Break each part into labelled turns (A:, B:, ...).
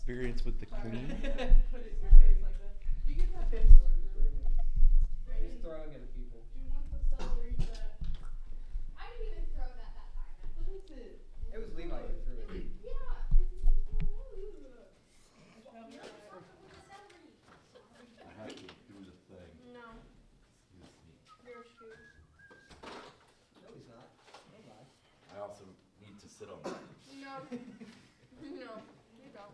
A: experience with the queen.
B: Put it in your face like that. You get that big sword.
C: He's throwing it at people.
B: Do you want the celery that?
D: I didn't even throw that time,
B: What
D: actually.
B: is it?
C: It was Levi who threw it.
D: Yeah.
A: I had to do the thing.
D: No.
A: Excuse me.
D: You're screwed.
C: No, he's not. Don't lie.
A: I also need to sit on that.
D: No. No. You don't.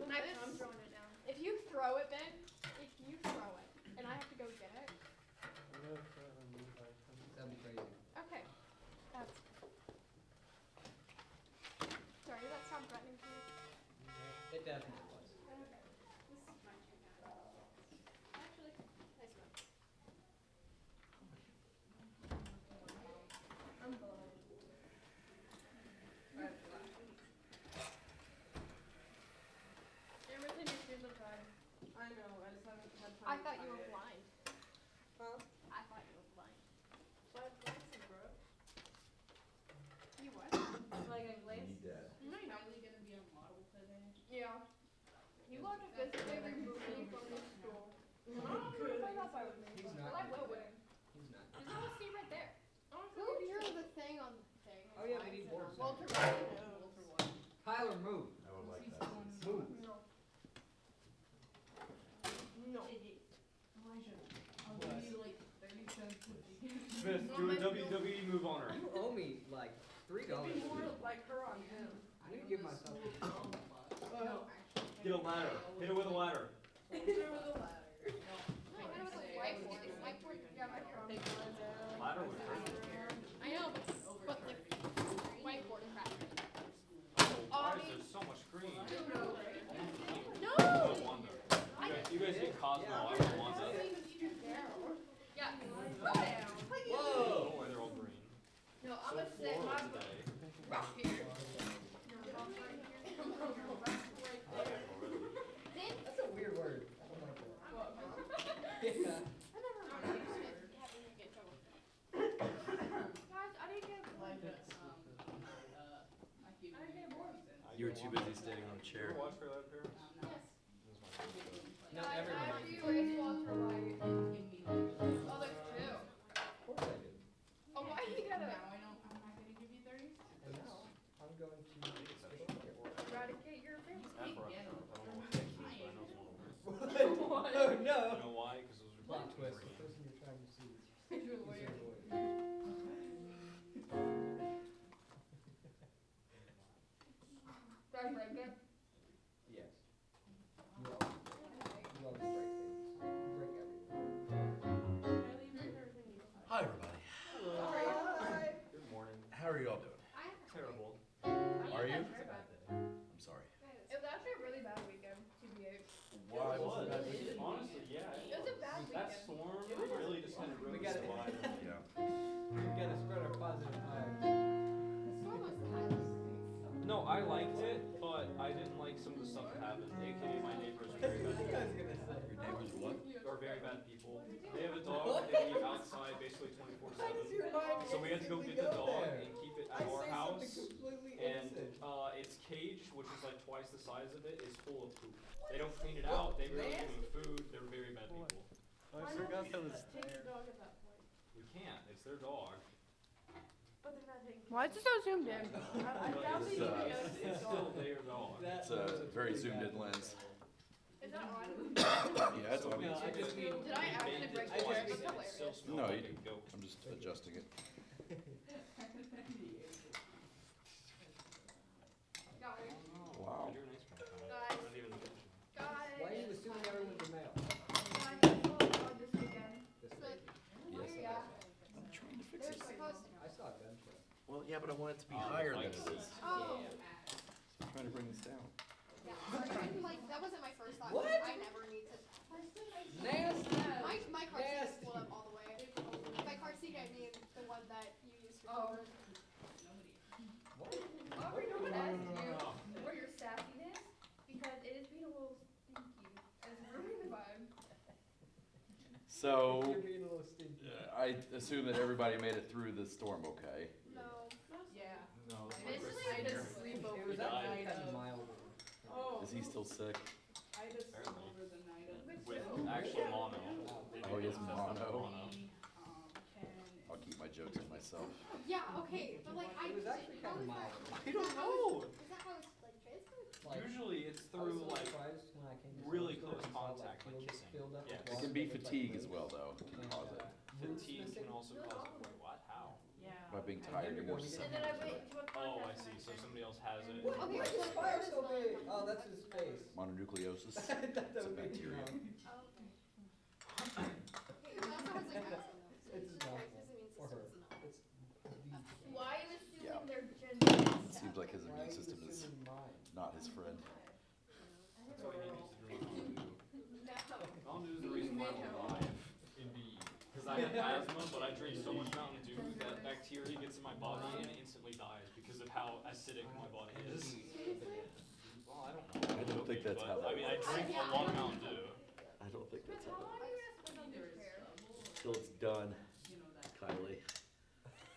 D: I'm throwing it down. If you throw it, Ben, if you throw it, and I have to go get it.
C: That'd be crazy.
D: Okay. That's. Sorry, did that sound threatening to you?
C: It definitely was.
D: Okay. This is my turn now. Actually, nice one. I'm blown. Everything is super fun.
B: I know, I just haven't had time
D: I
B: to
D: thought
B: find
D: you were
B: it.
D: blind.
B: Huh?
D: I thought you were blind.
B: What glasses, bro?
D: You what?
B: Like a glaze?
A: Need that.
D: No, you're not.
B: Finally gonna be a model today.
D: Yeah. You got to physically remove me from this stool.
B: Not
D: I'm gonna
B: good.
D: play that with me.
C: He's
D: Well,
C: not
D: I will
C: good.
D: win.
C: He's not.
D: There's no seat right there. Who drew the thing on the thing?
C: Oh yeah, we need boards.
D: Walter White.
B: Walter White.
C: Tyler, move.
A: I would like that.
C: Move.
D: No. No.
B: Elijah, I'll give you like 30 cents if you
E: Smith, do a WWE move on her.
C: You owe me like $3.
B: It'd be more like her on him.
C: I need to give myself a
B: No, actually.
E: Get a ladder. Hit her with a ladder.
B: Hit her with a ladder.
D: No, I know it's a whiteboard. It's whiteboard. Yeah, my phone.
E: Ladder would hurt.
D: I know, but the whiteboard cracked.
E: Why is there so much green?
D: No!
E: No wonder. You guys get Cosmo, I don't want that.
D: Yeah. Go down.
E: Whoa! Don't worry, they're all green.
D: No, I'm
E: So
D: gonna sit
E: floral
D: my
E: today.
D: rock here. Then
C: That's a weird word. I don't like that. Yeah.
D: I never remember having to get in trouble. Guys, I didn't get a board.
B: I keep
D: I didn't get a board.
F: You were too busy standing on a
E: You
F: chair.
E: ever watch Fairlight Parents?
D: Yes.
C: No,
D: Guys,
C: everyone.
D: I have to erase Walter White. Oh, there's two.
C: Of course I did.
D: Oh, why you gotta
B: Now I don't, I'm not gonna give you 30.
C: But now, I'm going to.
D: eradicate your family?
E: Afro. I don't know what it is, but I know it's one of them.
C: What? Oh
E: You
C: no!
E: know why? Because those are
C: Plot
E: green.
C: twist. The person you're trying to see
D: You're a
C: is
D: lawyer.
C: your lawyer.
D: Did I break it?
C: Yes. You always break. You always break things. You break everything.
A: Hi, everybody.
C: Hi.
E: Good morning.
A: How are you all doing?
E: Terrible.
A: Are you?
D: Very bad.
A: I'm sorry.
D: It was actually a really bad weekend, TBH.
A: Why
E: It
A: was it bad?
E: was. Honestly, yeah.
D: It was a bad
E: That
D: weekend.
E: storm really just kind of ruined
C: We gotta-
E: the vibe.
A: Yeah.
C: We gotta spread our positive vibes.
D: The storm was kind of
E: No, I liked it, but I didn't like some of the stuff that happened. AKA my neighbors are very bad
C: I was
E: people.
C: gonna say.
A: Your neighbors what?
E: Are very bad people. They have a dog, they leave outside basically 24/7. So we had to go get the dog and keep it
C: I
E: at our
C: say
E: house.
C: something completely
E: And
C: innocent.
E: its cage, which is like twice the size of it, is full of poop. They don't clean it out. They really give them food. They're very bad people.
F: I forgot that was
B: Take your dog at that point.
E: We can't. It's their dog.
B: But they're not taking.
D: Why is it so zoomed in?
B: I
E: But
B: doubt
E: it's,
B: they even
E: it's,
B: notice
E: it's still their dog.
C: That
A: It's a
C: was
A: very
C: pretty
A: zoomed
C: bad
A: in lens.
D: Is that on?
A: Yeah, it's on.
C: No, I just mean.
D: Did I actually break
C: I
D: the
C: just
D: chair?
C: mean-
D: That's
E: It still
D: hilarious.
E: smells
A: No,
E: like
A: you-
E: a goat.
A: I'm just adjusting it.
D: Guys,
A: Wow.
E: You're a nice one.
D: Guys.
E: Not even mention.
D: guys.
C: Why are you assuming everyone's a male?
D: Guys, I saw a dog this weekend.
C: This
D: But,
C: week?
A: Yes,
D: yeah,
A: I'm trying to fix
D: they're
A: it.
D: supposed to.
C: I saw a gunshot.
A: Well, yeah, but I want it to be higher than it is.
D: Oh.
A: I'm trying to bring this down.
D: Yeah, sorry. Like, that wasn't my first thought.
C: What?
D: I never need to.
C: Nasty.
D: My car seat is
C: Nasty.
D: pulled up all the way. By car seat, I mean the one that you used for
B: Oh.
D: cover.
C: What?
G: Aubrey, no one asked you for your sassiness because it is being a little stinky and it's ruining the vibe.
A: So,
C: You're being a little stinky.
A: I assume that everybody made it through the storm okay.
D: No.
B: Yeah.
E: No,
G: Eventually,
B: I
G: I
B: just
G: just
B: sleep
C: It
B: over
C: was
B: the
C: actually
B: night
C: kind of
B: of.
C: mild.
B: Oh,
A: Is he still sick?
B: I had a
E: Apparently.
B: over the night of.
E: With actual mono. They
A: Oh, he
E: make
A: has
E: it
A: mono?
B: Ken.
A: I'll keep my jokes to myself.
D: Yeah, okay, but like
C: It was actually kind of mild.
E: I don't know.
D: Is that how it's like transferred?
C: Like,
E: Usually it's
C: I was
E: through
C: so
E: like
C: surprised when I came to
E: really
C: Salisbury
E: close
C: and saw,
E: contact, like
C: fields
E: kissing.
C: filled up with
E: Yes.
A: It
C: water
A: can be
C: that looked like
A: fatigue as
C: lakes.
A: well, though. It can
C: And,
A: cause it.
C: roots
E: fatigue
C: missing.
E: can also cause it. Wait, what? How?
B: Yeah.
A: By being
B: I
A: tired,
B: did
A: you're more
C: And
D: And then I
A: susceptible to
D: went
A: it.
D: to a
E: Oh, I
D: podcast
E: see.
D: and
E: So
D: said-
E: somebody else has it.
C: What?
D: Okay,
C: Why is
D: so
C: this fire so
D: it's
C: big?
D: not-
C: Oh, that's his face.
A: Mononucleosis.
C: I thought that
A: It's a
C: would be
A: bacteria.
D: Oh, okay. Okay, it also has like accent though.
C: It's his mouthful.
D: Doesn't mean
C: Or her.
D: system's enough.
C: It's the.
D: Why are you assuming
A: Yeah.
D: their gender?
A: It seems like his
C: Why are
A: immune
C: you
A: system is
C: assuming mine?
A: not his friend.
E: That's why he needs to drink Mountain Dew.
D: No.
E: Mountain Dew is the reason why I'm alive. Indeed. Because I have asthma, but I drink so much Mountain Dew that bacteria gets in my body and it instantly dies because of how acidic my body is. Well, I don't know.
A: I don't think that's how
E: But,
A: that
E: I mean, I
A: works.
E: drink a lot of Mountain Dew.
A: I don't think
D: But
A: that's
D: how
A: how
D: long
A: that
D: are you gonna spend on this chair?
A: works. Till it's done,
B: You know that.
A: Kylie.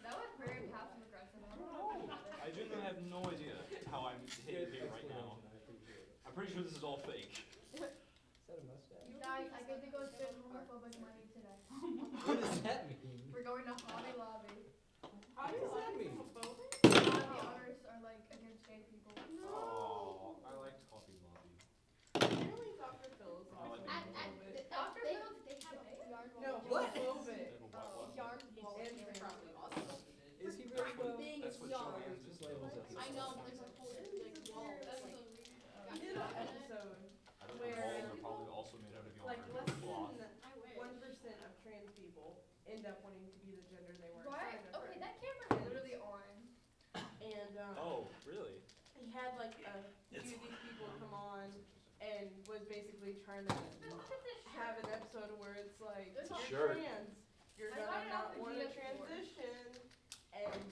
D: That was very passive aggressive. I don't know
E: Oh,
D: about
E: I
D: it.
E: genuinely have no idea how I'm hitting here right now. I'm pretty sure this is all fake.
C: Is that a mustache?
D: Guys, I get to go spend homophobic money today.
C: What does that mean?
D: We're going to Hobby Lobby.
B: How
C: does that mean?
D: Hobby owners are like against gay people.
E: Oh, I liked Coffee Lobby.
B: Really, Dr. Phil's.
E: I like
D: Dr. Phil's, they have yard
B: No,
D: wall.
C: What?
B: homophobic.
D: Yard wall.
B: And probably also.
C: Is he really though?
E: That's what Joanne
C: Just labels it.
D: I know, but there's a whole like wall. That's the
B: We did an episode,
E: I bet the
B: Where-
E: walls are probably also made out of yarn
B: like
E: or
B: less
E: cloth.
B: than
D: I wish.
B: 1% of trans people end up wanting to be the gender they were
D: Right?
B: assigned at
D: Okay,
B: birth.
D: that camera is literally on.
B: And,
E: Oh, really?
B: he had like a few of these people come on and was basically trying to
D: Look at this
B: have
D: shirt.
B: an episode where it's like,
D: It's a
B: you're
A: shirt.
B: trans, you're
D: I got
B: gonna
D: it
B: not
D: off the
B: wanna
D: DS4.
B: transition, and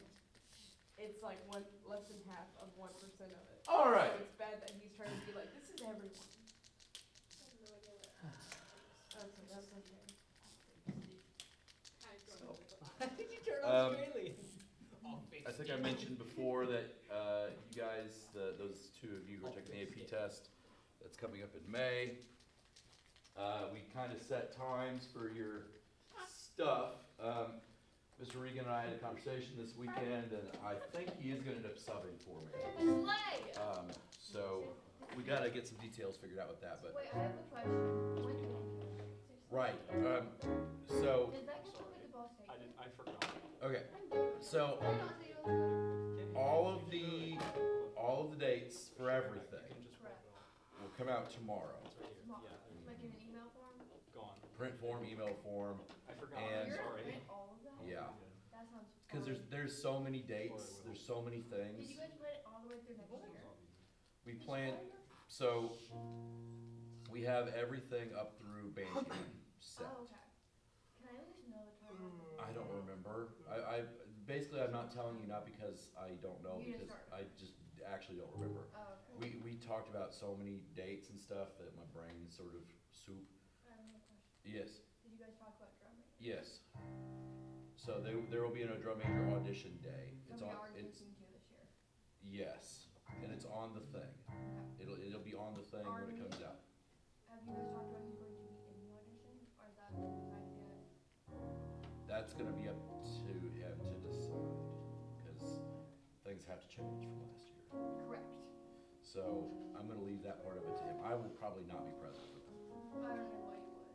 B: it's like less than half of 1% of it.
A: All right.
B: So it's bad that he's trying to be like, this is everyone. That's okay.
C: Why did you turn
A: Um,
C: Australian?
A: I think I mentioned before that you guys, those two of you who are taking the AP test, that's coming up in May. We kind of set times for your stuff. Mr. Regan and I had a conversation this weekend, and I think he is going to end up subbing for me.
D: Slay!
A: So we got to get some details figured out with that. But
D: Wait, I have a question. When do we-
A: right. So
D: Is that gonna be the boss state?
E: I forgot.
A: okay. So all of the dates for everything
E: You can just wipe it off.
A: will come out tomorrow.
E: It's right here. Yeah.
D: Like in an email form?
E: Gone.
A: Print form, email form.
E: I forgot.
A: And-
D: You're
E: Sorry.
D: gonna print all of that?
A: Yeah.
D: That sounds
A: Because
D: fun.
A: there's so many dates. There's so many
D: Did
A: things.
D: you guys plan it all the way through next year?
A: We plan. So we have everything up through band camp set.
D: Oh, okay. Can I at least know the timeline?
A: I don't remember. I basically I'm not telling you not because I don't know,
D: You just
A: because
D: don't.
A: I just actually don't remember.
D: Oh, okay.
A: We talked about so many dates and stuff that my brain is sort of soup.
D: I have another question.
A: Yes,
D: Did you guys talk about drumming?
A: yes. So there will be a drum major audition day.
D: So
A: It's
D: we
A: on.
D: are
A: It's
D: looking to this year.
A: yes, and it's on the thing. It'll be on the thing when it comes out.
D: Have you guys talked about who's going to be in the audition, or is that decided yet?
A: That's gonna be up to him to decide, because things have to change from last year.
D: Correct.
A: So I'm gonna leave that part of it to him. I will probably not be present for that.
D: I don't know why you would.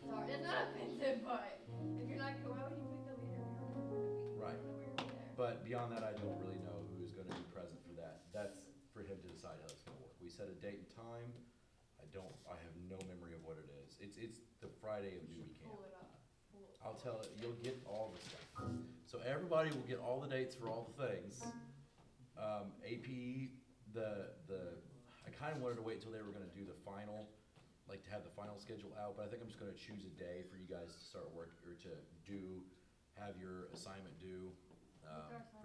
D: Sorry, it's not offensive, but if you're not, why would you pick the leader if you're not going to be?
A: Right.
D: I don't know where you're gonna be there.
A: But beyond that, I don't really know who is gonna be present for that. That's for him to decide how it's gonna work. We set a date and time. I have no memory of what it is. It's the Friday of newbie camp.
D: Pull it up. Pull it
A: I'll tell it, you'll get all the stuff. So everybody will get all the dates for all the things. AP, I kind of wanted to wait until they were gonna do the final, like to have the final schedule out, but I think I'm just gonna choose a day for you guys to start work, or to have your assignment due,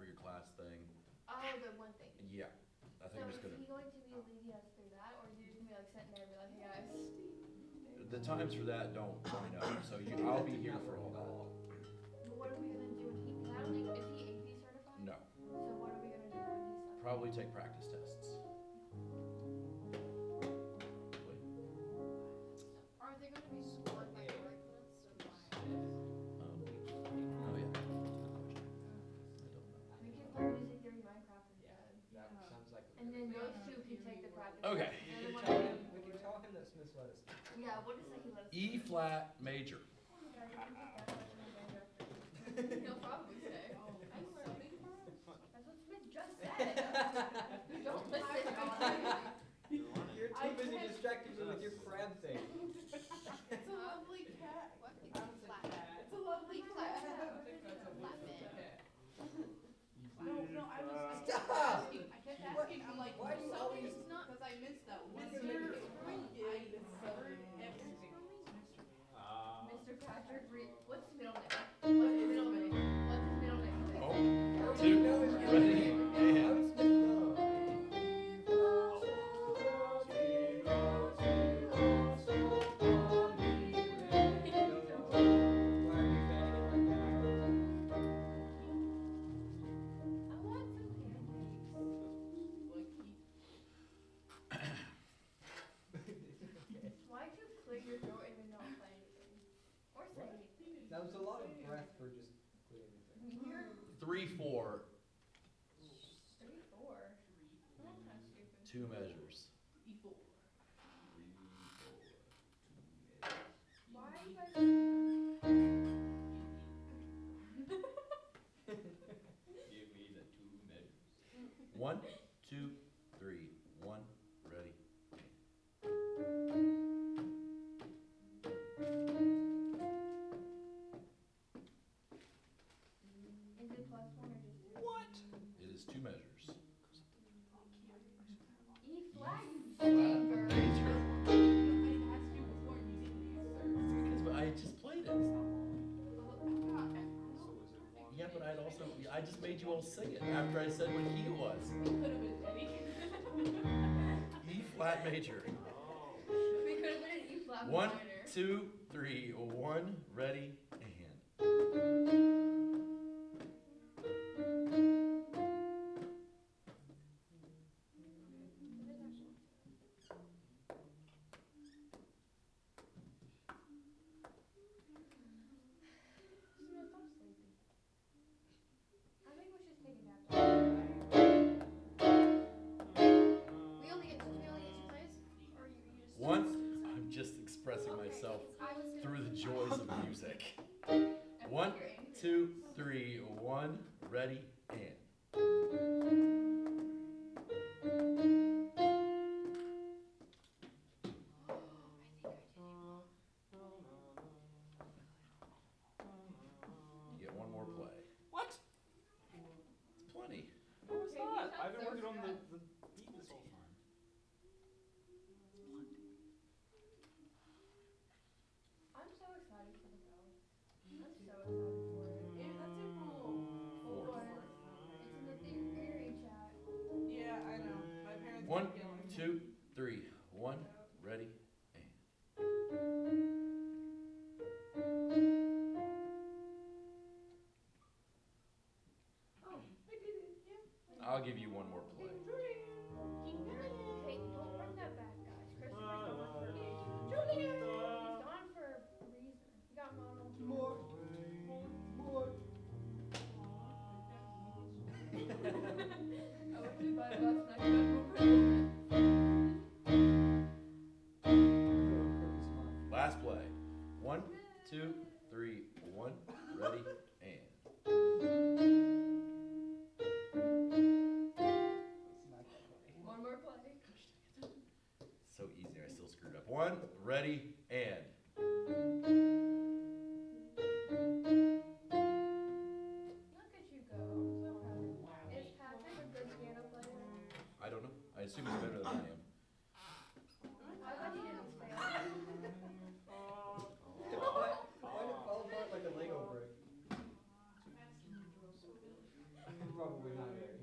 A: for your class thing.
D: Oh, the one thing.
A: Yeah, I think
D: So
A: I'm
D: is
A: just gonna,
D: he going to be leading us through that, or is he just gonna be like sitting there and be like, hey guys?
A: the times for that don't line up, so I'll be here for all that.
D: But what are we gonna do when he, 'cause I don't think, is he AP certified?
A: No,
D: So what are we gonna do when he's done?
A: probably take practice tests.
D: So
A: Okay.
C: We can tell him that Smith's let us.
G: Yeah, what is that he let us?
A: E flat major.
G: He'll probably say. That's what Smith just said. You don't listen, Ollie.
C: You're too busy distracting me with your crab thing.
B: It's a lovely cat.
D: What?
B: I would say
D: Flat.
B: cat. It's a lovely
D: Flat.
B: cat.
D: I
B: think that's a
D: Flat
B: lovely
D: man.
B: cat. No, I kept
C: Stop!
B: asking, I'm like,
C: Why do you always-
B: it's not, cause I missed that one.
C: Mr.
B: I discovered everything.
G: Mr. Patrick Reed. What's his middle name? What's his middle name? What's his middle name?
A: Oh,
C: Two,
A: two, ready,
C: How
A: and.
C: is Smith know? Why are you fanning it like that?
G: I want some pancakes. Why'd you clear your throat and then not play anything? Or say anything?
C: That was a lot of breath for just clearing anything.
G: You're
A: 3-4,
G: 34. That's kind of stupid.
A: two measures.
G: Why are you guys?
E: Give me the 2 measures.
A: 1, 2, 3, 1, ready.
G: Is it plus one or just two?
A: What? It is two measures.
G: E flat, you
A: Flat
G: stinker.
A: major.
B: I asked you before, you didn't answer.
A: Because I just played it.
E: So is it 1?
A: Yeah, but I'd also, I just made you all sing it after I said what key it was.
B: It could have been Eddie.
A: E flat major.
G: We could have been an E flat
A: 1,
G: minor.
A: 2, 3, 1, ready, and.
G: Smith, I'm sleepy. I think we should take a nap. We only get two plays? Or you just.
A: 1, I'm just expressing myself
G: I was gonna.
A: through the joys of music.
G: I
A: 1,
G: think you're angry.
A: 2, 3, 1, ready, and. You get one more play.
E: What?
A: Plenty.
E: What was
G: Okay, you
E: that?
G: sound
E: I've been
G: so
E: working on the
G: stressed.
E: beat this whole time.
G: I'm so excited for the bell. I'm so excited for it.
B: Yeah, that's April 4th.
G: It's in the theory chat.
B: Yeah, I know. My parents
A: 1,
B: keep yelling.
A: 2, 3, 1, ready, and.
B: Oh, I did it. Yeah.
A: I'll give you one more play.
G: Hey, don't bring that back, guys. Christopher's gone for Julian! He's gone for a reason. He got mono.
C: More.
G: I went to buy a bus and I got more presents.
A: Last play. 1, 2, 3, 1, ready, and.
G: One more play.
A: So easy, I still screwed up. 1, ready, and.
G: Look at you go. I'm so proud. Is Patrick a good piano player?
A: I don't know. I assume it's better than I am.
G: I bet he didn't fail.
C: Why did it fall apart like a Lego brick? Probably not very.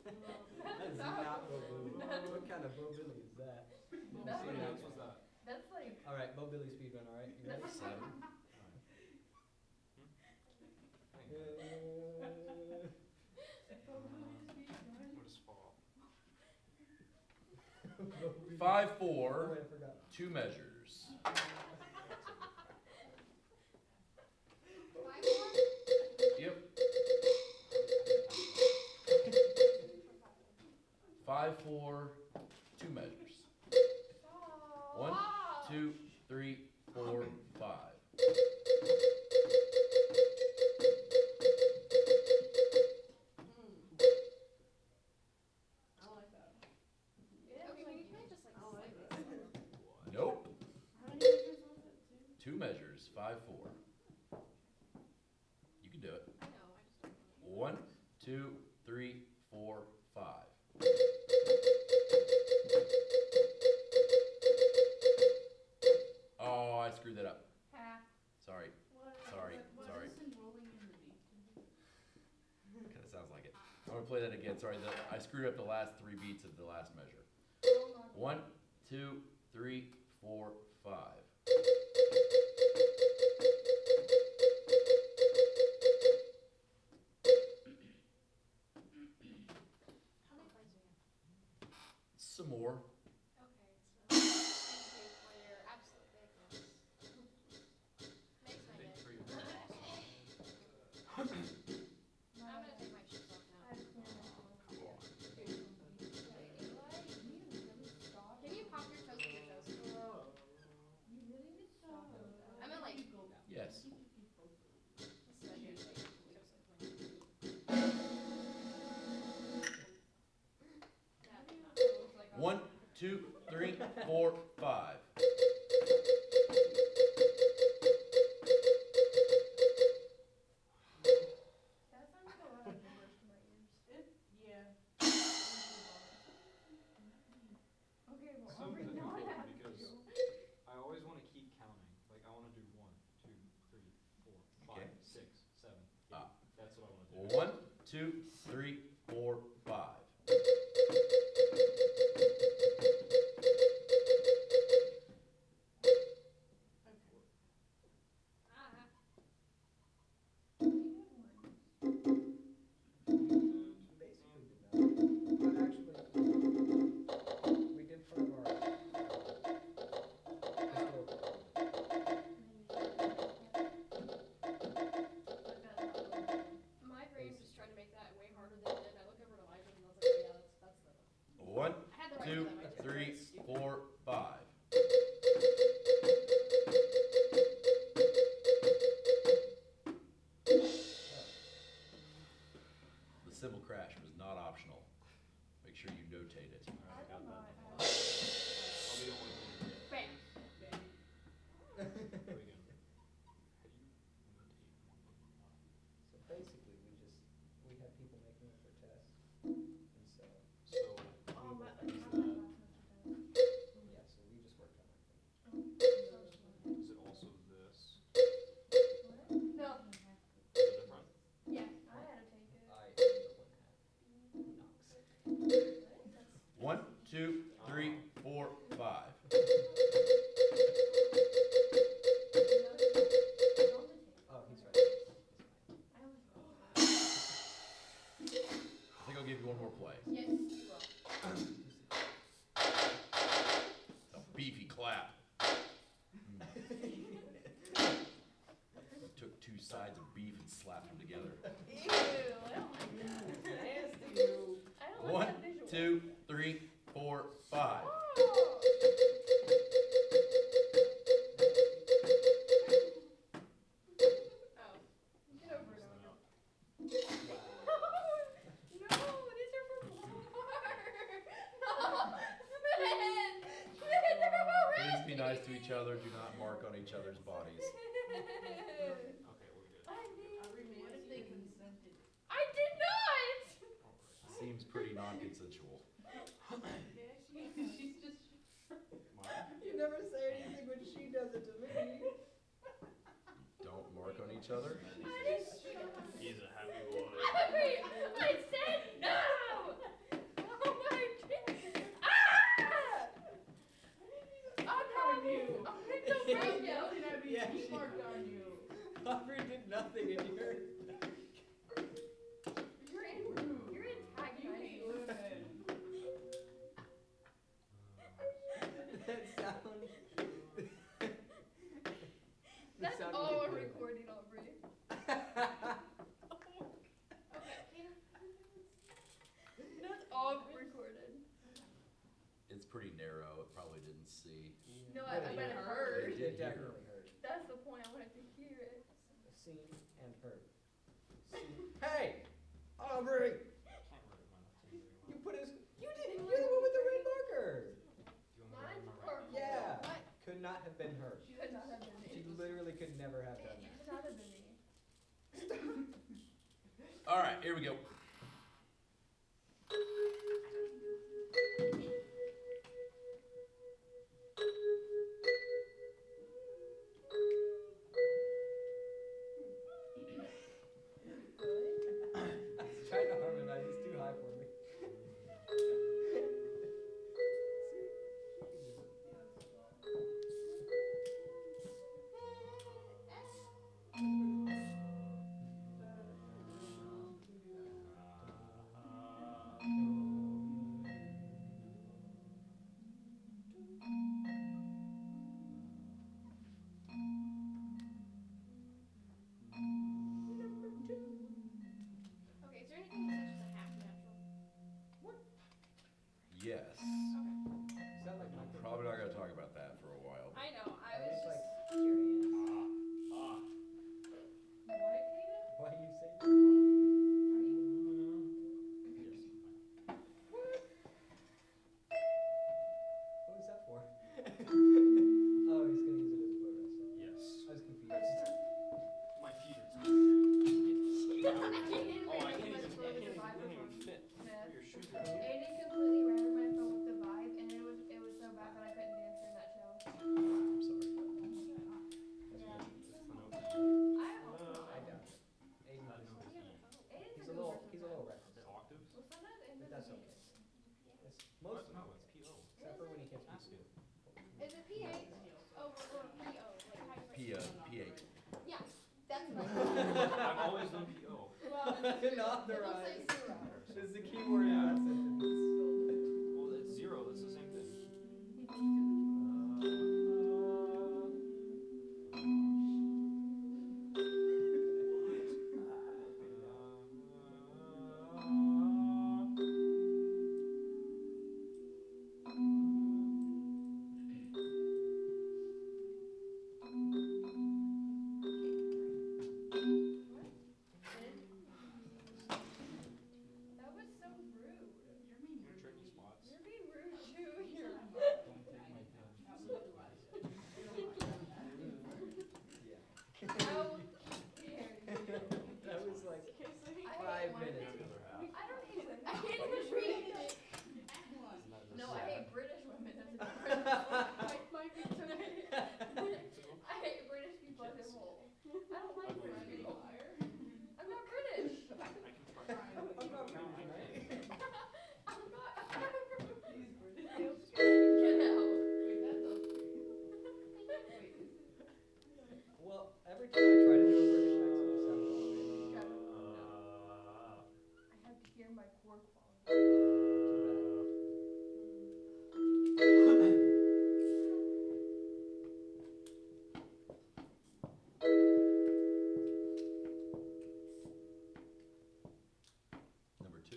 C: That's not Bo Billy. What kind of Bo Billy is that?
G: That's
E: What
C: See
E: else
C: that?
E: was that?
G: That's like.
C: Alright, Bo Billy speedrun, alright? You ready?
A: 7.
E: What is fall?
A: 5,
C: Oh,
A: 4,
C: wait, I forgot.
A: 2 measures. Yep. 4. You can do it.
D: I know, I just don't know.
A: 1, 2, 3, 4, 5. Oh, I screwed that up.
B: Ha.
A: Sorry. Sorry. Sorry. Kind of sounds like it. I'm gonna play that again. Sorry, I screwed up the last 3 beats of the last measure. 1, 2, 3, 4, 5.
D: How many cards do we have?
A: Some more.
D: Okay, so thank you for your absolute vagueness. Makes my
E: Big
D: day.
E: three would be awesome.
D: I'm gonna take my shoes off now. Can you pop your toes with your toes? I'm gonna like.
A: Yes.
D: Yeah.
A: 1, 2, 3, 4, 5.
D: That sounds like a lot of gibberish to my ears.
B: Yeah.
D: Okay, well,
E: So
D: I'll
E: it's
D: bring
E: important
D: that up.
E: because I always want to keep counting. Like I want to do 1, 2, 3, 4, 5,
A: Okay.
E: 6, 7.
A: Ah.
E: That's what I want to do.
A: 1, 2, 3, 4, 5.
D: Ah.
C: Basically did nothing. Well, actually, we did part of our historical.
D: My brain just tried to make that way harder than it did. I looked over to Elijah and I was like, oh, yeah, that's the.
A: 1,
D: I had the right
A: 2,
D: to that, my
A: 3,
D: just
A: 4, 5. The cymbal crash was not optional. Make sure you notate it.
E: Alright, I got that. I'll be the only one to do it.
D: Bam.
E: There we go.
C: So basically, we had people making up their tests, and so,
E: So,
D: Oh,
E: is
D: that,
E: that-
C: yeah, so we just worked on it.
E: is it also this?
D: No.
E: Is it different?
D: Yeah, I had to take it.
C: I am the one half.
A: 1, 2, 3, 4, 5.
C: Oh, he's right.
A: I think I'll give you one more play.
D: Yes, you will.
A: A beefy clap. Took 2 sides of beef and slapped them together.
D: Ew, I don't like that. I don't
A: 1,
D: like that visual.
A: 2, 3, 4, 5.
D: Oh. Oh. Get over it, Owen. No, these are for more. No, Smith, they're already.
A: Please be nice to each other. Do not mark on each other's bodies.
E: Okay, we're good.
B: What if they consented?
D: I did not.
A: Seems pretty non-consensual.
B: She's just.
C: You never say anything when she does it to me.
A: Don't mark on each other.
E: He's a happy boy.
D: I said no. Oh my goodness. Ah! I'm not you. I'm gonna go break you.
C: Yeah,
B: He
C: she-
B: marked on you.
C: Aubrey did nothing and you're.
D: You're antagonizing.
C: That sound.
D: That's
C: sound
D: all we're
C: good.
D: recording, Aubrey. That's all recorded.
A: It's pretty narrow. It probably didn't see.
D: No, I bet it heard.
A: It did
C: It
A: hear.
C: definitely hurt.
D: That's the point. I wanted to hear it.
C: Seen and heard. Hey! Aubrey!
E: Can't write my left hand very
C: You
E: well.
C: put his. You didn't. You're the one with the red marker!
E: Do you want me to
D: Mine
E: write my
D: or
E: right hand?
C: Yeah.
D: what?
C: Could not have been her.
D: Could not have been
C: She
D: me.
C: literally It could never have done
D: It
C: that.
D: had to be me.
A: All right, here we go.
C: I was trying to harmonize. It's too high for me.
D: Okay, is there anything that's just a half natural?
A: Yes.
C: Sound like my
A: Probably not gonna talk about that for a while.
B: I know, I
C: That
B: was
C: was
B: just
C: like-
B: curious.
G: What, Kaden?
C: Why you say that?
G: Are you?
C: What was that for? Oh, he's gonna use it as a bow wrestler.
E: Yes.
C: I was confused.
E: My feet are
G: I can't even
E: Oh, I
G: read
E: can't
G: my
E: even,
G: phone with the
E: I
G: Vibe
E: can't even
G: phone.
E: fit.
G: Smith.
E: Your shoes are.
G: Aiden completely ran my phone with the Vibe, and it was so bad that I couldn't dance during that show.
A: I'm sorry.
G: Yeah. I hope not.
C: I doubt it. Aiden
E: I
C: is,
E: know.
G: Aiden's
C: he's
G: a
C: a little,
G: good
C: he's a
G: person.
C: little reckless.
E: The octaves?
G: Well, sometimes Aiden
C: But
G: doesn't
C: that's
G: need
C: okay.
G: it.
C: It's most,
E: No, it's PO.
C: except for when he can't
E: Ask
C: speak.
E: him.
G: Is it PH? Oh, or PO? Like how you write it?
A: P8.
G: Yeah, that's what
E: I've always done PO.
G: Well,
C: Unauthorized.
G: it looks like zero.
C: Is the key word in that sentence.
E: Well, it's zero, that's the same thing.
G: That was so rude.
E: You're tricky spots.
G: You're being rude too. You're
C: Yeah.
G: how dare you?
C: That was like
G: I
C: 5
G: hate
C: minutes.
G: women.
E: The other half.
G: I don't hate women. I can't even read it. No, I hate British women. That's a different. My feet today. I hate British people as a whole. I don't like British people. I'm not British.
E: I can try.
C: I'm not
E: No, I
C: British,
E: can't.
G: I'm not. Get out.
C: Well, every time I try to do a British accent, it sounds like
G: I have to hear my core quality.
A: Number 2.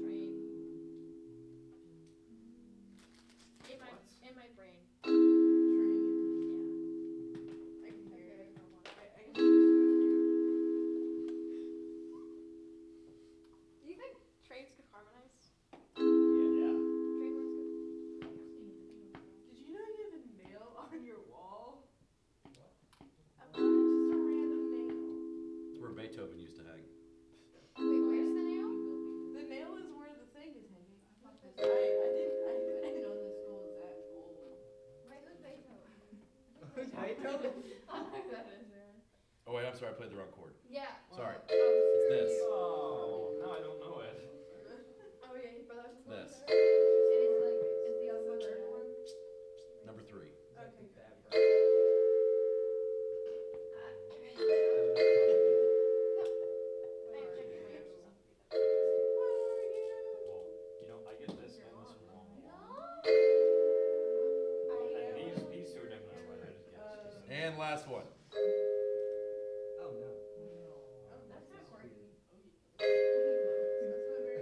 B: Train.
D: In my brain.
B: Train. Yeah. I can hear it. I can hear
D: Do you think trains could harmonize?
E: Yeah.
D: Train words could?
B: Did you know you have a nail on your wall?
C: What?
B: Just a random nail.
A: It's where Beethoven used to hang.
D: Wait, where's the nail?
B: The nail is where the thing is hanging. I didn't know this school was that old.
G: Right, look, Beethoven.
C: Who's Beethoven?
G: I like that is there.
A: Oh wait, I'm sorry, I played the wrong chord.
G: Yeah.
A: Sorry.
G: Oh,
A: It's this.
E: Oh, now I don't know it.
G: Oh yeah, but that's
A: This.
G: And it's like, it's the other one.
B: Third one?
A: Number 3.
B: Okay.
E: Well, you know, I get this and this one wrong.
G: I
E: These two are definitely right. I just guessed.
A: And last one.
C: Oh no.
G: That's not working.
B: That's not very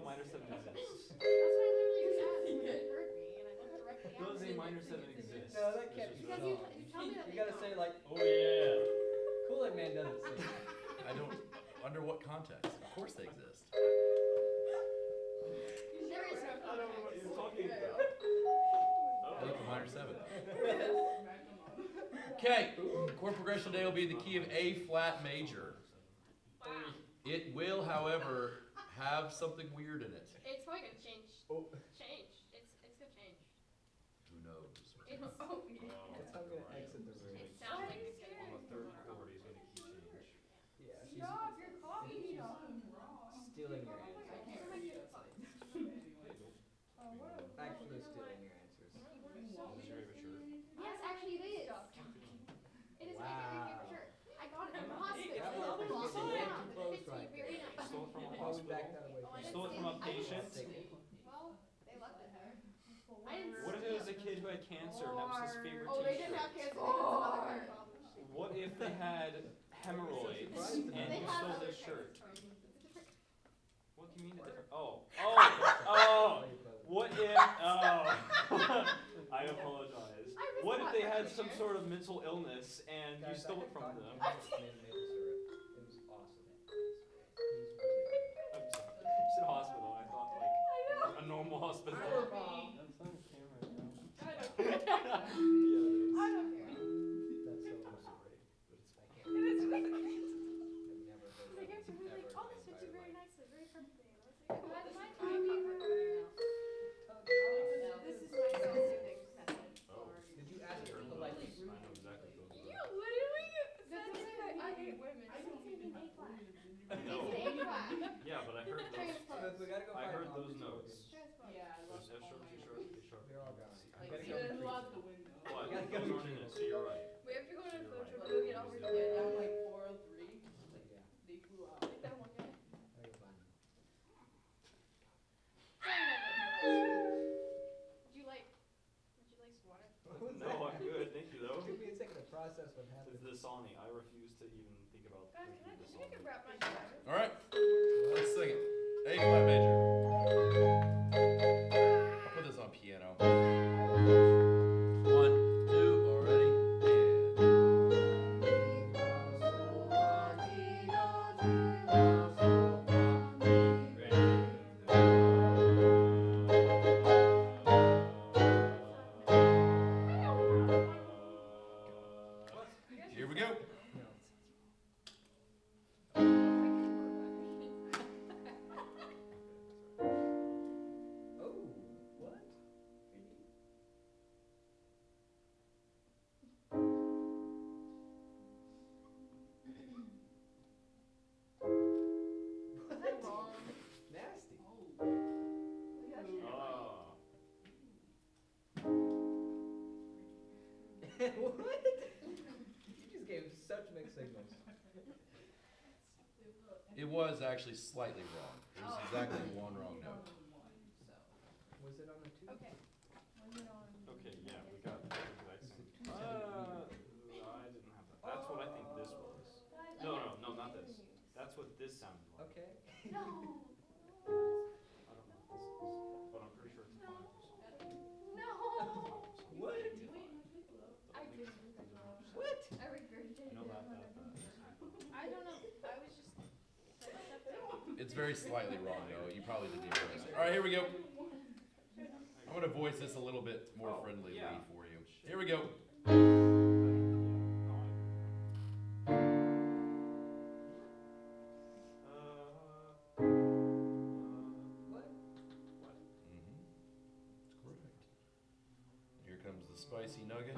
E: minor 7 exists.
D: That's what I literally just asked. You heard me, and I looked directly at
E: Does
D: you.
E: a minor 7 exist?
C: No, that can't be
D: Because
C: wrong.
D: you tell me that
C: You
D: they
C: gotta
D: don't.
C: say like,
E: Oh yeah.
C: Kool-Aid Man doesn't sing.
A: I don't, under what context? Of course they exist.
D: There is no
E: I don't know what you're talking about.
A: I look for minor 7. Okay, chord progression today will be in the key of A flat major.
D: Wow.
A: It will, however, have something weird in it.
D: It's probably gonna change.
C: Oh.
D: Change. It's gonna change.
A: Who knows?
D: It's,
C: That's how I'm gonna exit the room.
D: it sounds like it's
E: On
D: gonna
E: the third chord, he's gonna key change.
C: Yeah,
G: Stop, you're copying me.
C: stealing your answers.
G: Oh,
C: Actually stealing your answers.
E: Is your favorite shirt?
D: Yes, actually it is. It is my very favorite shirt. I got it from the hospital.
C: That was
D: It's
C: awesome.
D: so
C: You
D: round.
C: had
D: It
C: clothes
D: fits me
C: right
D: very
C: there.
E: You
D: nice.
E: stole it from a
C: Why we back
E: hospital?
C: that away
D: Oh,
C: from
D: I
E: You stole it from a patient?
D: Well, they left it there. I didn't
E: What if it was a kid who had cancer and that was his favorite
D: Oh, they didn't
E: t-shirt?
D: have cancer. They had some other kind of problem.
E: What if they had hemorrhoids
C: Surprised
E: and
D: They
E: you
D: have
E: stole
D: other
E: their
D: kinds
E: shirt?
D: of problems. It's a different.
E: What do you mean a different? Oh. What if? Oh. I apologize.
D: I
E: What if they had
D: respect
E: some
D: your-
E: sort of mental illness and you
C: Guys,
E: stole
C: I
E: it from
C: had
E: them?
C: gotten maple syrup. It was awesome. He's really good.
E: I'm sorry. You said hospital. I thought like a normal hospital.
C: Our mom.
F: That's on camera, bro.
G: I don't care.
E: Yeah, it is.
G: I don't care.
C: That's so
E: I'm
C: awesome.
E: sorry, but it's fine.
C: I've never heard
D: Like,
C: that
D: actually,
C: ever
D: like,
C: in
D: oh,
C: my
D: this fits you
C: entire
D: very
C: life.
D: nicely, very perfectly. And I was like,
G: That's
D: oh,
G: my
D: my
G: baby.
D: This is my self-soothing method.
E: Oh.
C: Did you ask her to like?
E: I know exactly what
G: You literally said
D: That's
G: that
D: okay.
G: I hate women.
D: I didn't say an A flat.
E: I
D: It's
E: know.
D: an A flat.
E: Yeah, but I heard those.
D: Transpose.
C: We gotta go
E: I
C: find
E: heard
C: mom
E: those
C: before
E: notes.
C: we-
D: Transpose.
G: Yeah, I love
E: There's F sharp, G sharp, A sharp.
C: They're all gone. I
G: Like,
C: gotta
G: see,
C: go
G: there's a
C: retrieve
G: lot
C: them.
G: the window.
E: What?
C: gotta go
E: Those aren't in it, so you're right.
G: We have to go on a
E: You're
G: field
E: right.
G: trip. We'll get all
E: Use
G: the
E: the
G: yeah,
E: other
G: down
E: one.
G: like 403.
C: Yeah,
G: They flew out.
D: Like that one guy.
C: I gotta find them.
D: Would you like some water?
E: No, I'm good. Thank you though.
C: It took me a second to process what happened.
E: It's the Sony. I refuse to even think about
D: Guys,
E: drinking the
D: can I
E: Sony.
D: grab my water?
A: All right, let's sing it. A flat major. I'll put this on piano. 1, 2, already. Here we go.
C: No. Oh, what? Really?
G: Is that wrong?
C: Nasty.
E: Ah.
C: What? You just gave such mixed signals.
A: It was actually slightly wrong. It was exactly one wrong note.
C: Was it on the two?
D: Okay.
E: Okay, yeah, we got the exact
C: Is
E: same.
C: it two centimeters?
E: I didn't have that. That's what I think this was. No, not this. That's what this sounded like.
C: Okay.
D: No.
E: I don't know what this is, but I'm pretty sure it's 5 or something.
D: No.
C: What?
D: I didn't think that.
C: What?
D: I regurgitated
E: I know that.
D: I don't know. I was just.
A: It's very slightly wrong though. You probably didn't even notice it. All right, here we go. I'm gonna voice this a little bit more
E: Oh,
A: friendlyly
E: yeah.
A: for you. Here we go.
C: What?
A: That's correct. Here comes the spicy nugget.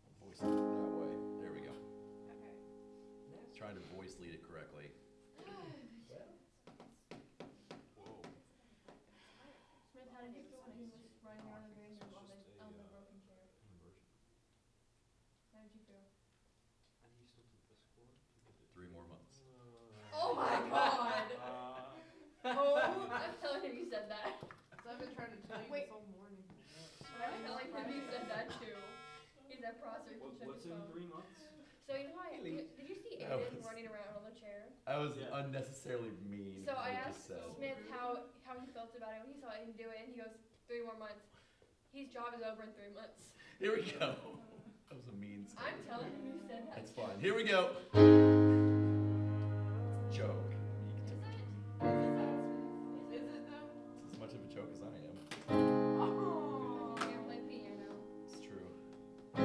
A: I'll voice it that way. There we go.
D: Okay.
C: Nasty.
A: Trying to voice lead it correctly.
C: Well,
E: Whoa.
D: Smith, how did you feel when he was running around the green room on the broken chair? How did you feel?
E: And he still took this chord?
A: 3 more months.
G: Oh my god.
D: Oh, I'm telling him you said that.
G: So I've been trying to tell you
D: Wait.
G: this whole morning.
D: I'm telling him you said that too. He's
G: Prosser can check
E: What's
G: his
E: in
G: phone.
E: 3 months?
G: So you know how did you see
A: That
G: Aiden
A: was-
G: running around on the chair?
A: I was
E: Yeah.
A: unnecessarily mean.
G: So I
A: what you
G: asked
A: just said.
G: Smith how he felt about it when he saw Aiden do it, and he goes, 3 more months. His job is over in 3 months.
A: Here we go. That was a mean
G: I'm
A: statement.
G: telling you, you said that.
A: It's fine. Here we go. Joke.
G: Is it?
B: Is it though?
A: It's as much of a joke as I am.
B: Oh.
G: You can't play piano.
A: It's true.
C: Ugh,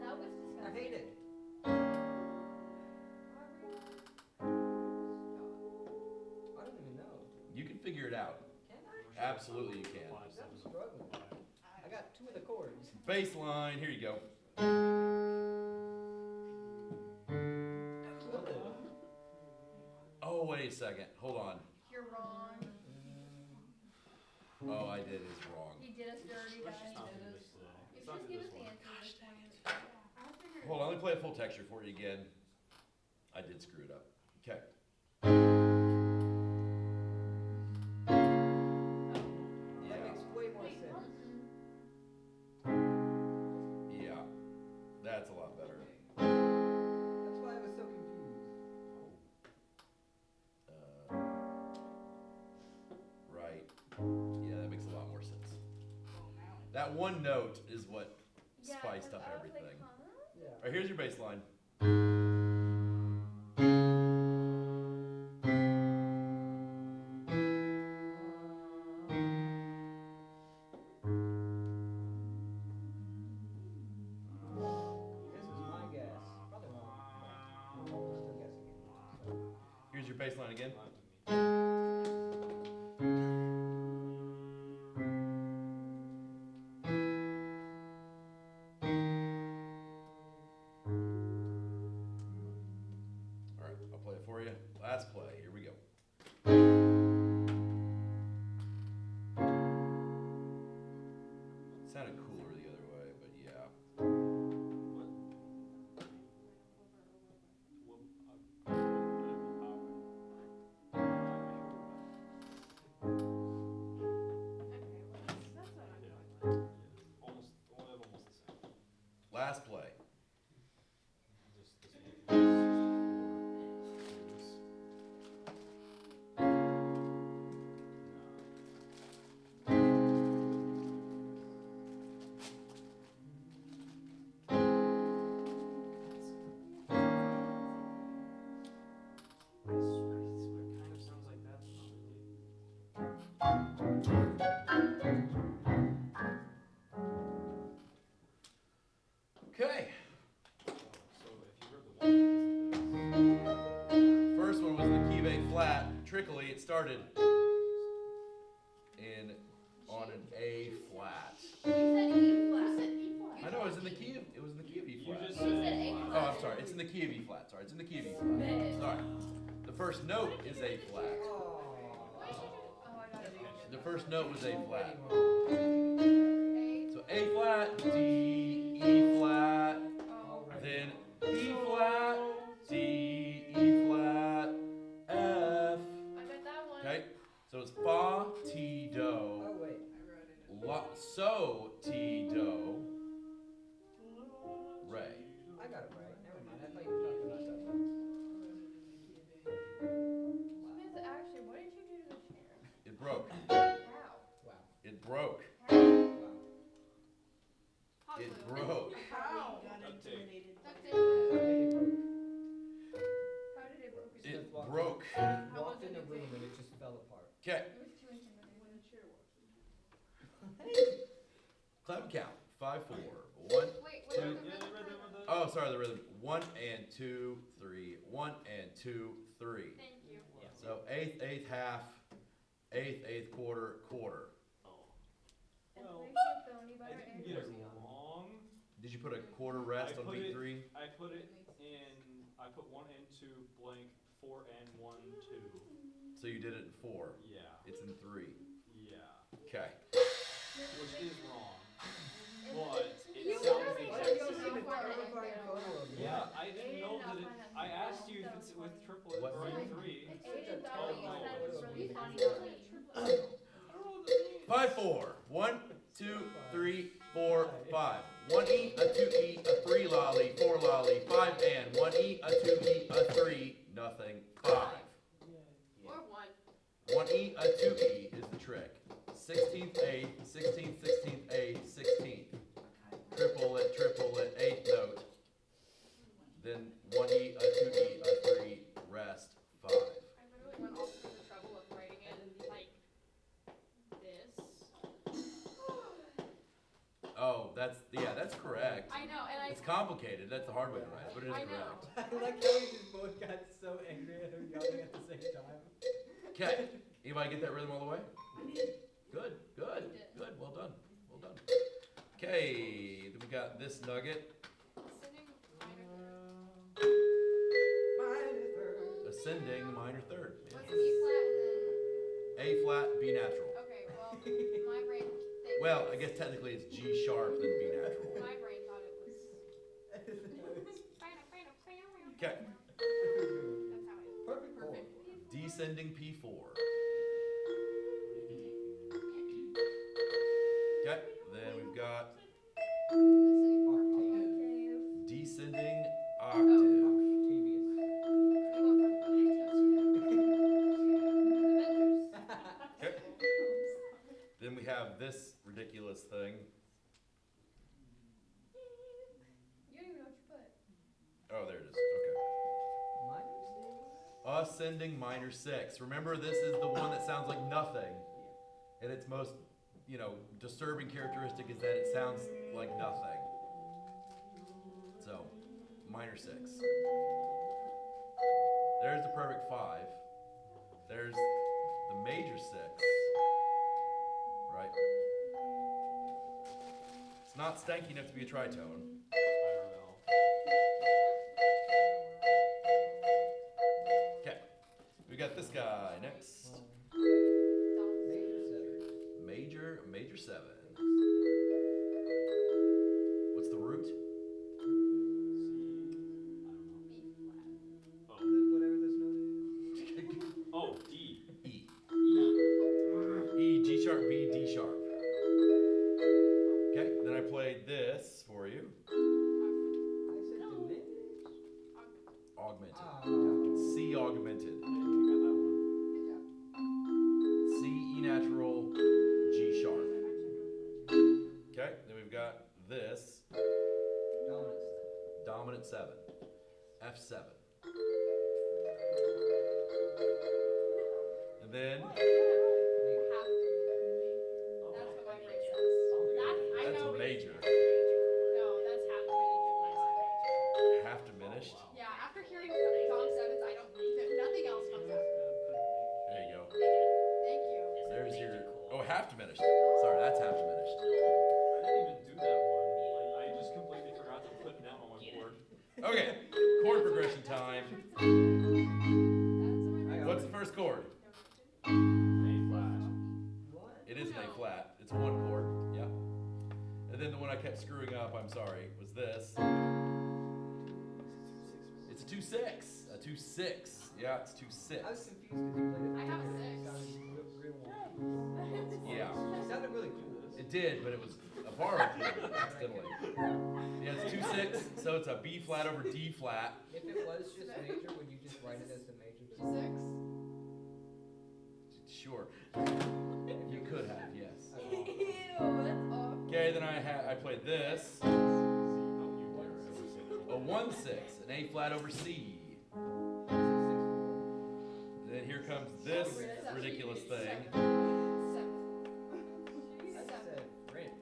G: That was disgusting.
C: I hate it. I don't even know.
A: You can figure it out.
C: Can I?
A: Absolutely you can.
C: I'm struggling. I got 2 of the chords.
A: Baseline. Here you go. Oh, wait a second. Hold on.
G: You're wrong.
A: Oh, I did is wrong.
G: He did us dirty,
E: Let's
G: guys.
E: just not do this today.
G: You
E: Let's not
G: should
E: do
G: just give
E: this
G: us the
E: one.
G: answer at this point.
A: Hold on. Let me play a full texture for you again. I did screw it up. Okay.
C: That
A: Yeah.
C: makes way more
B: Wait,
C: sense.
A: Yeah. That's a lot better.
C: That's why I was so confused.
A: Right. Yeah, that makes a lot more sense. That one note is what
G: Yeah,
A: spiced
G: 'cause
A: up
G: I was like,
A: everything.
G: huh?
C: Yeah.
A: Alright, here's your bass line.
C: This is my guess. Probably wrong. But I'm still guessing.
A: Here's your bass line again. Alright, I'll play it for you. Last play. Here we go. Sounded cooler the other way, but yeah.
B: That's what I'm going with.
E: Almost, we'll have almost the same.
A: Last play.
E: This one. I swear it kind of sounds like that.
A: Okay.
E: So if you heard the one.
A: First one was in the key of A flat. Trickily, it started in on an A flat.
G: You said E flat.
A: I know it was in the key of E
E: You
A: flat.
E: just
G: You said A
A: Oh,
G: flat.
A: I'm sorry. It's in the key of E flat. Sorry, it's in the key of E flat. Sorry. The first note is A flat.
C: Oh.
G: Oh, I got it.
A: The first note was A flat.
G: A.
A: So A flat, D, E flat,
G: Oh.
A: then E flat, D, E flat, F.
G: I got that one.
A: Okay. So it's fa, ti, do,
C: Oh wait.
A: la, so, ti, do, re.
C: I got it right. Never mind. I thought you were talking about that one.
G: Smith, actually, what did you do to the chair?
A: It broke.
G: How?
C: Wow.
A: It broke.
G: How?
C: Wow.
A: It broke.
B: How?
E: Duct tape.
G: Duct tape.
C: How did it broke?
G: How did it broke?
A: It broke.
C: Walked in the room and it just fell apart.
A: Okay.
G: It was too intimidating.
B: When the chair walks in.
A: Clap and count. 5, 4. 1.
G: Wait,
A: Two.
G: what
E: Yeah,
G: was
E: they
G: the
E: read
G: rhythm?
E: them with the.
A: Oh, sorry, the rhythm. 1 and 2, 3. 1 and 2, 3.
G: Thank you.
A: So eighth, eighth, half, eighth, eighth, quarter, quarter.
E: Oh.
G: It
E: Well,
G: makes you feel any
E: I
G: better.
E: didn't
G: and
E: get it
G: cozy.
E: wrong.
A: Did you put a quarter rest
E: I
A: on
E: put
A: beat
E: it-
A: 3?
E: I put it in. I put 1 and 2 blank 4 and 1 2.
A: So you did it in 4.
E: Yeah.
A: It's in 3.
E: Yeah.
A: Okay.
E: Which is wrong. But
G: You
E: it sounds
G: literally
C: Why
G: said
C: don't
G: you
C: you
G: were
C: see the
G: so far ahead,
C: terrifying
G: you know.
C: photo of me?
E: Yeah, I didn't
G: Aiden
E: know
G: not
E: that it.
G: finding
E: I
G: it.
E: asked you if
G: That
E: it's
G: was
E: with
G: funny.
E: triplets
A: What?
E: or in 3.
G: Aiden thought
E: Oh,
G: what you
E: no.
G: said was really funny,
C: Triplets.
G: not me.
E: I don't know what that means.
A: 5, 4. 1, 2, 3, 4, 5. 1 E, a 1 E, a 2 E is the trick. 16th, 8th, 16th, 16th, 8th, 16th. Triple it, 8th note. Then 1 E, a 2 E, a 3, rest, 5.
D: I literally went all through the trouble of writing it like this.
A: Oh, that's correct.
D: I know, and
A: It's complicated, that's the hard way to write it, but it is
D: I know.
A: correct.
C: I like how we just both got so angry at her yelling at the same time.
A: Okay, anybody get that rhythm all the way?
B: I did.
A: Good, good, good, well done, well done. Okay, then we got this nugget,
D: Ascending minor third.
A: ascending minor third.
D: What's E flat and
A: A flat, B natural.
D: then, okay, well, my brain thinks.
A: Well, I guess technically it's G sharp, then B natural.
D: My brain thought it was.
A: Okay,
D: That's how I.
C: Perfect chord.
A: descending P4. Okay, then we've got descending octave. Okay. Then we have this ridiculous thing.
D: You don't even know what you put.
A: Oh, there it is. Okay.
C: Minor
A: Ascending minor 6. Remember, this is the one that sounds like nothing. And its most, disturbing characteristic is that it sounds like nothing. So, minor 6. There's the perfect 5. There's the major 6. Right? It's not stanky enough to be a tritone.
E: I don't know.
A: Okay. We got this guy next. Major 7. What's the root?
E: Oh.
C: Whatever this note is.
E: Oh, D.
A: E. E, G sharp, B, D sharp. Okay, then I played this for you.
C: I said diminished.
A: Augmented.
C: Ah,
A: C augmented.
E: You got that one.
A: C, E natural, G sharp. Okay, then we've got this.
C: dominant.
A: Dominant 7. F7. And then,
D: That's what my brain says. I
A: that's
D: know.
A: a major.
D: No, that's half diminished.
A: Half diminished.
D: Yeah, after hearing Dom Sevens, I don't. Nothing else comes out.
A: There you go.
D: Thank you.
A: There's your, half diminished. Sorry, that's half diminished.
E: I didn't even do that one. I just completely forgot to put it down on my board.
A: Okay, chord progression time.
C: I got
A: What's
C: it.
A: the first chord?
E: A flat.
C: What?
A: It is an A flat. It's a 1 chord. Yeah. And then the one I kept screwing up, I'm sorry, was this. It's a 2-6. A 2-6. Yeah, it's 2-6.
C: I was confused because you played it.
D: I have a
C: together. It
D: 6.
C: sounded real wonky.
A: Yeah.
C: It sounded really cool.
A: It did, but it was a borrowed chord accidentally. Yeah, it's 2-6, so it's a B flat over D flat.
C: If it was just major, would you just write it as the major?
D: Six.
A: Sure. You could have, yes.
B: Ew, that's awful.
A: Okay, then I played this.
E: Oh, you dare ever say that.
A: A 1-6, an A flat over C. Then here comes this ridiculous thing.
C: I said French.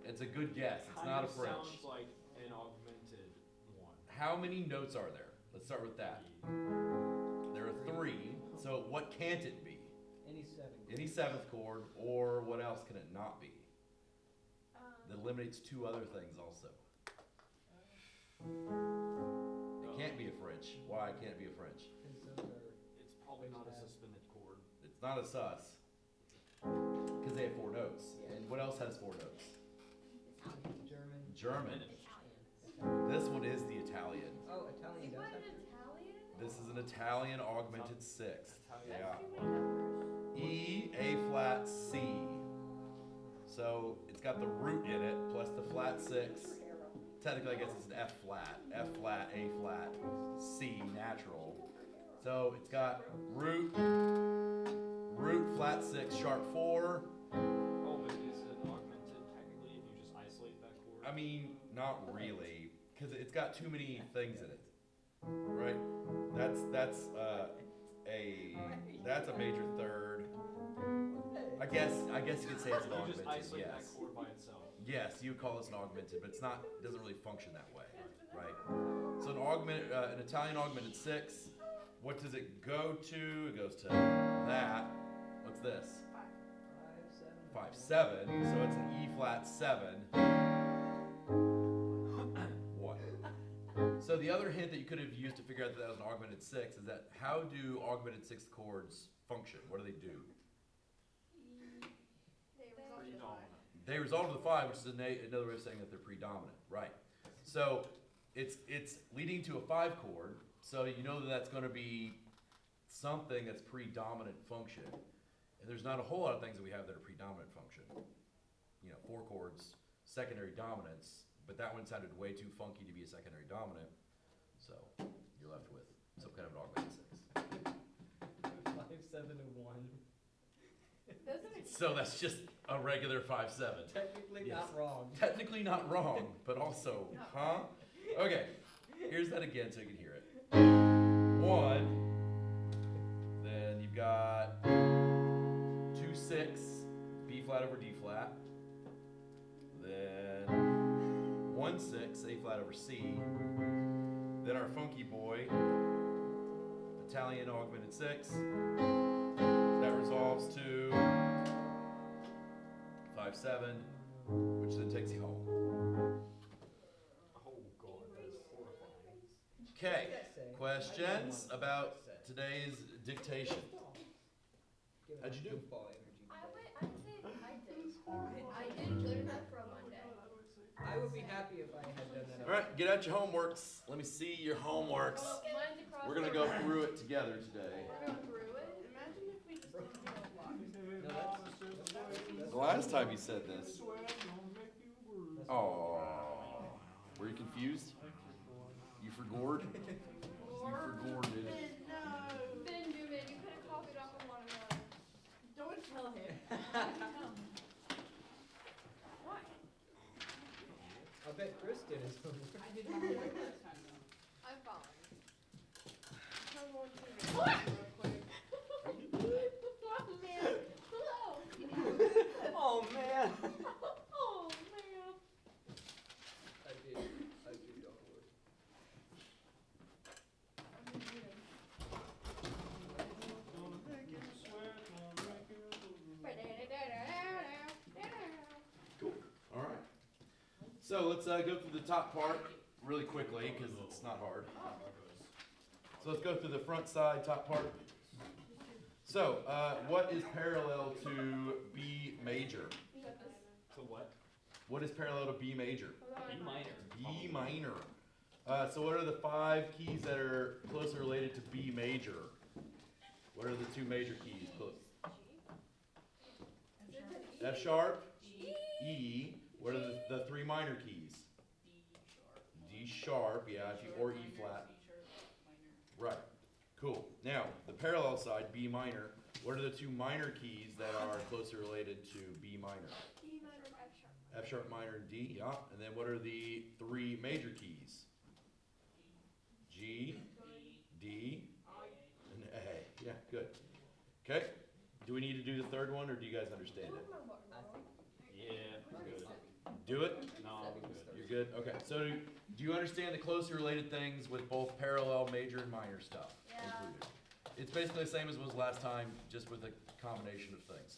A: It's a good guess. It's not a French.
E: Sounds like an augmented one.
A: How many notes are there? Let's start with that. There are 3. So what can't it be?
C: Any 7.
A: Any 7th chord, or what else can it not be? That eliminates 2 other things also. It can't be a French. Why can't it be a French?
C: Because those are.
E: It's probably not a suspended chord.
A: It's not a sus. Because they have 4 notes. And what else has 4 notes?
C: German.
A: German.
C: Italian.
A: This one is the Italian.
C: Oh, Italian does have.
A: This is an Italian augmented 6th.
E: Italian.
A: Yeah. E, A flat, C. So it's got the root in it plus the flat 6. Technically, I guess it's an F flat, A flat, C natural. So it's got root, sharp 4.
E: Oh, but is it augmented technically if you just isolate that chord?
A: I mean, not really, because it's got too many things in it, right? That's a major third. I guess you could say it's an
E: you just
A: augmented.
E: isolate
A: Yes.
E: that chord by itself.
A: Yes, you would call this an augmented, but it's not. It doesn't really function that way, right? So an Italian augmented 6. What does it go to? It goes to that. What's this? 5/7. So it's an E flat 7. 1. So the other hint that you could have used to figure out that that was an augmented 6 is that how do augmented 6th chords function? What do they do?
E: Predominant.
A: They resolve to the 5, which is another way of saying that they're predominant, right? So it's leading to a 5 chord, so you know that that's going to be something that's predominant function. And there's not a whole lot of things that we have that are predominant function. 4 chords, secondary dominants, but that one sounded way too funky to be a secondary dominant, so you're left with some kind of an augmented 6.
C: 5, 7, and 1.
D: Doesn't it?
A: So that's just a regular 5/7.
C: Technically
A: Yes.
C: not wrong.
A: Technically not wrong, but also, huh? Okay, here's that again so you can hear it. 1, then you've got 2, 6, B flat over D flat, then 1, 6, A flat over C, then our funky boy, Italian augmented 6, that resolves to 5/7, which then takes you home.
E: Oh god, that's horrifying.
A: Okay,
C: What's that say?
A: questions
C: I know
A: about
C: what that says.
A: today's dictation?
C: Give it
A: How'd
C: a
A: you do?
C: goofball energy.
G: I would say I did good enough for a Monday.
C: I would be happy if I had done that.
A: All right, get out your homeworks. Let me see your homeworks.
D: Mine's across
A: We're gonna
D: the
A: go
D: room.
A: through it together today.
D: We're going through it.
B: Imagine if we just didn't do a lot.
C: No, that's
A: The last time you said this.
C: that's-
A: Oh, were you confused? You forgored? You forgored it.
D: Ben Newman, you could have copied off of one of those.
B: Don't tell him.
D: Why?
C: I bet Chris did his homework.
B: I did my homework last time though.
D: I'm following.
B: Come on, to real quick.
D: Oh, man. Hello.
C: Oh man!
D: Oh, man.
C: I did your homework.
A: Cool. All right. So let's go through the top part really quickly because it's not hard. So let's go through the front side, top part. So, what is parallel to B major?
E: So what?
A: What is parallel to B major?
E: B minor.
A: B minor. So what are the 5 keys that are closely related to B major? What are the 2 major keys? Close. F sharp, E. What are the 3 minor keys? D sharp, yeah, or E flat. Right. Cool. Now, the parallel side, B minor. What are the 2 minor keys that are closely related to B minor?
D: E minor, F sharp.
A: F sharp minor and D, yeah. And then what are the 3 major keys? G, D, and A. Yeah, good. Okay. Do we need to do the third one, or do you guys understand it?
E: Yeah, good.
A: Do it?
E: No, I'm good.
A: You're good? Okay. So do you understand the closely related things with both parallel major and minor stuff included? It's basically the same as was last time, just with a combination of things.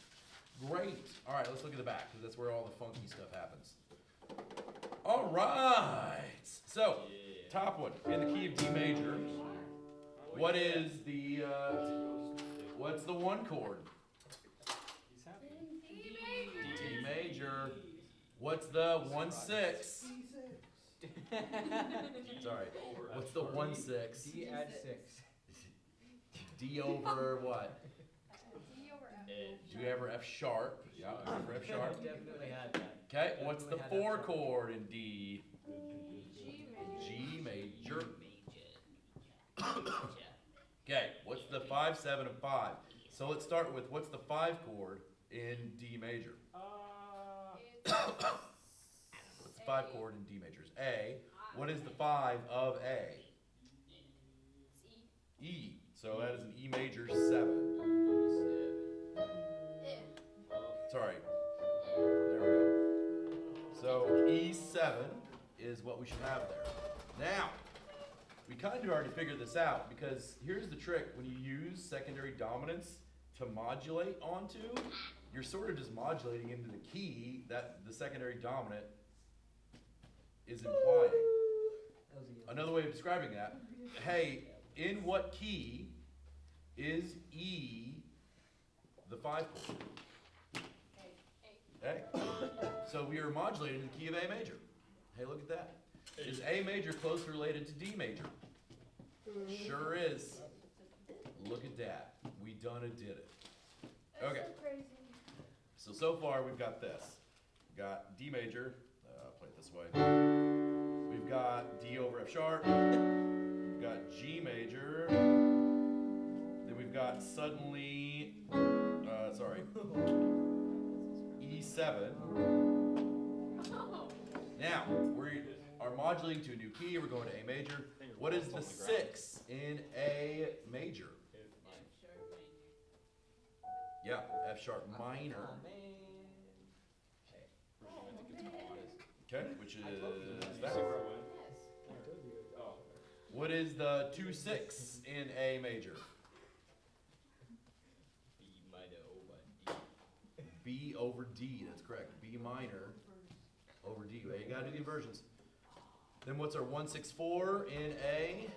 A: Great. All right, let's look at the back, because that's where all the funky stuff happens. All right. So,
E: Yeah.
A: top one, in the key of D major, what is the, what's the 1 chord?
E: He's happy.
A: D major. What's the 1/6? Sorry. What's the 1/6?
C: D add 6.
A: D over what?
D: D over F.
A: Do you ever F sharp? Yeah, over F sharp.
C: Definitely had that.
A: Okay, what's the
C: Definitely had
A: 4
C: that.
A: chord in D?
B: G major.
A: G major. Okay, what's the 5, 7, and 5? So let's start with, what's the 5 chord in D major?
D: It's
A: What's the 5 chord in D major? It's A. What is the 5 of A? E. So that is an E major 7. Sorry. There we go. So E7 is what we should have there. Now, we kind of already figured this out, because here's the trick. When you use secondary dominants to modulate onto, you're sort of just modulating into the key that the secondary dominant is implying.
C: That was a yes.
A: Another way of describing that, hey, in what key is E the 5 chord? A. So we are modulating in the key of A major. Hey, look at that. Is A major closely related to D major? Sure is. Look at that. We done it, did it. Okay.
D: so crazy.
A: So far we've got this. We've got D major. Play it this way. We've got D over F sharp. We've got G major. Then we've got suddenly, E7. Now, we are modulating to a new key. We're going to A major. What is the 6 in A major? Yeah, F sharp minor.
C: Oh, man.
A: Okay, which is
C: I told you.
A: that. What is the 2/6 in A major? B over D, that's correct. B minor over D. You gotta do the inversions. Then what's our 1/6/4 in A?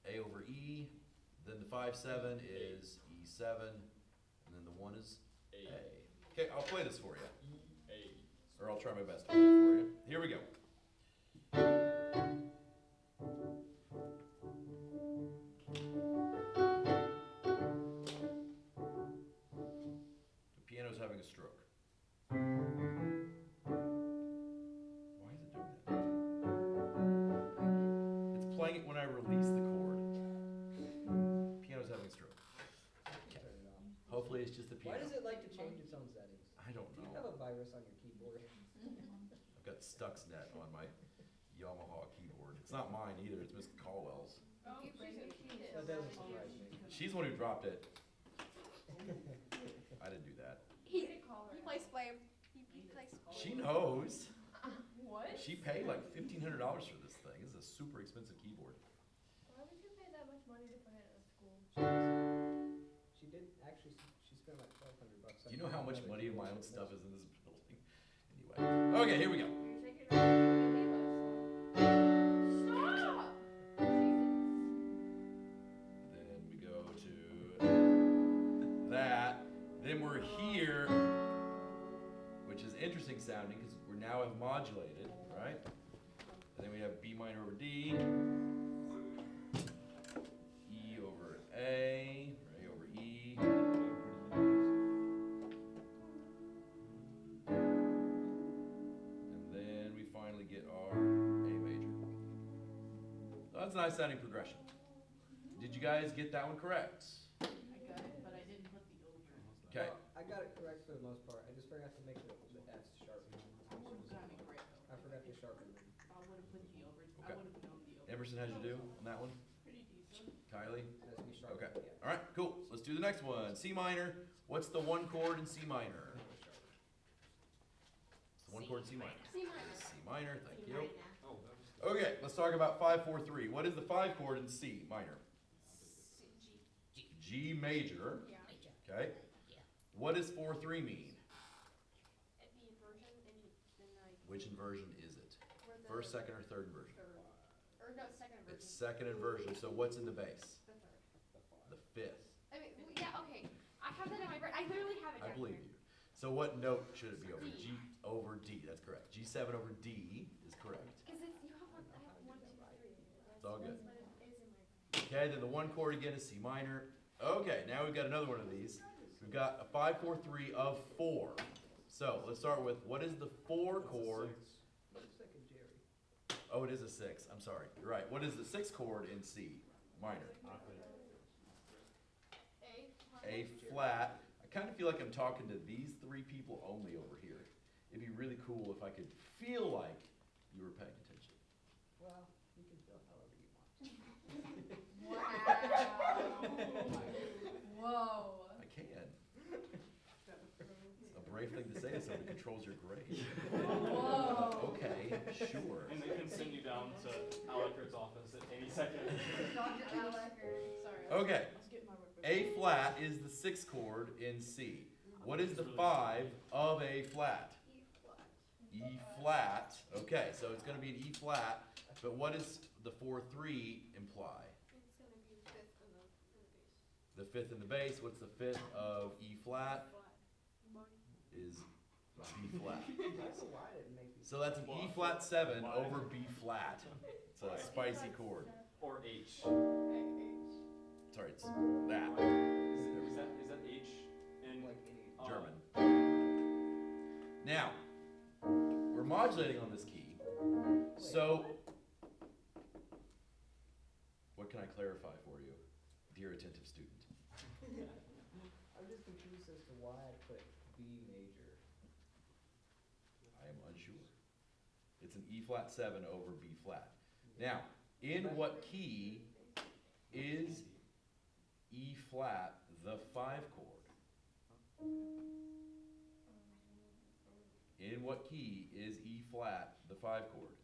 A: A over E. Then the 5/7 is E7. And then the 1 is A. Okay, I'll play this for you. Or I'll try my best to play it for you. Here we go. The piano's having a stroke. Why is it doing that? It's playing it when I release the chord. Piano's having a stroke.
C: Turn it off.
A: Hopefully it's just the piano.
C: Why does it like to change its own settings?
A: I don't
C: Do you
A: know.
C: have a virus on your keyboard?
A: I've got Stuxnet on my Yamaha keyboard. It's not mine either, it's Miss Caldwell's.
C: That doesn't surprise me.
A: She's the one who dropped it. I didn't do that.
D: He plays flame. He plays.
A: She knows.
B: What?
A: She paid like $1,500 for this thing. This is a super expensive keyboard.
D: Why would you pay that much money to put it in a school?
C: She did actually. She spent like $1,200.
A: Do you know how much money of my own stuff is in this building? Anyway. Okay, here we go.
D: You're taking it away from me, but stop.
A: Then we go to that. Then we're here, which is interesting sounding because we now have modulated, right? And then we have B minor over D, E over A over E. And then we finally get our A major. That's a nice sounding progression. Did you guys get that one correct?
B: I got it, but I didn't put the over.
A: Okay.
C: Well, I got it correct for the most part. I just forgot to make the F sharp.
B: Got me correct though.
C: I forgot to sharpen them.
B: I would've put the over,
A: Okay.
B: I would've known the over.
A: Emerson, how'd you do on that one?
B: Pretty decent.
A: Kylie?
C: It has to be sharp.
A: Okay.
C: Yeah.
A: All right, cool. So let's do the next one. C minor. What's the 1 chord in C minor? It's the 1 chord in C minor.
D: C minor.
A: C minor, thank you.
E: Oh, that was.
A: Okay, let's talk about 5/4/3. What is the 5 chord in C minor? G major.
D: Yeah.
A: Okay. What does 4/3 mean?
D: At the inversion, and then like.
A: Which inversion is it?
D: where the
A: First, second, or third inversion?
D: Third. Or no, second inversion.
A: It's second inversion. So what's in the bass?
D: The third.
A: The 5th.
D: I mean, yeah, okay. I have that in my brain. I literally have it
A: I
D: down
A: believe
D: here.
A: you. So what note should it be over?
D: D.
A: G over D. That's correct. G7 over D is correct.
D: Because it's, you have one, I have 1, 2, 3.
A: It's all good.
D: That's what it is in my brain.
A: Okay, then the 1 chord again is C minor. Okay, now we've got another one of these. We've got a 5/4/3 of 4. So let's start with, what is the 4 chord?
C: Wait a second, Jerry.
A: Oh, it is a 6. I'm sorry. You're right. What is the 6 chord in C minor? flat. I kind of feel like I'm talking to these three people only over here. It'd be really cool if I could feel like you were paying attention.
C: Well, you can feel however you want.
G: Wow.
A: I can. It's a brave thing to say to someone who controls your grade.
G: Whoa.
A: Okay, sure.
E: And they can send you down to Aleckert's office at any second.
G: Dr. Alecker.
B: Sorry.
A: Okay.
B: I was getting my work.
A: A flat is the sixth chord in C. What is the 5 of A flat?
G: E flat.
A: E flat. Okay, so it's going to be an E flat, but what does the 4/3 imply?
D: It's gonna be the fifth in the base.
A: The fifth in the bass. What's the fifth of E flat? Is B flat.
C: I don't know why I didn't make these.
A: So that's an E flat 7 over B flat. It's a spicy chord.
E: Or H.
A: Sorry, it's that.
E: Is that H in
C: Like any
A: German. Now, we're modulating on this key. So, what can I clarify for you, dear attentive student?
C: I'm just confused as to why I put B major.
A: I am unsure. It's an E flat 7 over B flat. Now, in what key is E flat the 5 chord? In what key is E flat the 5 chord?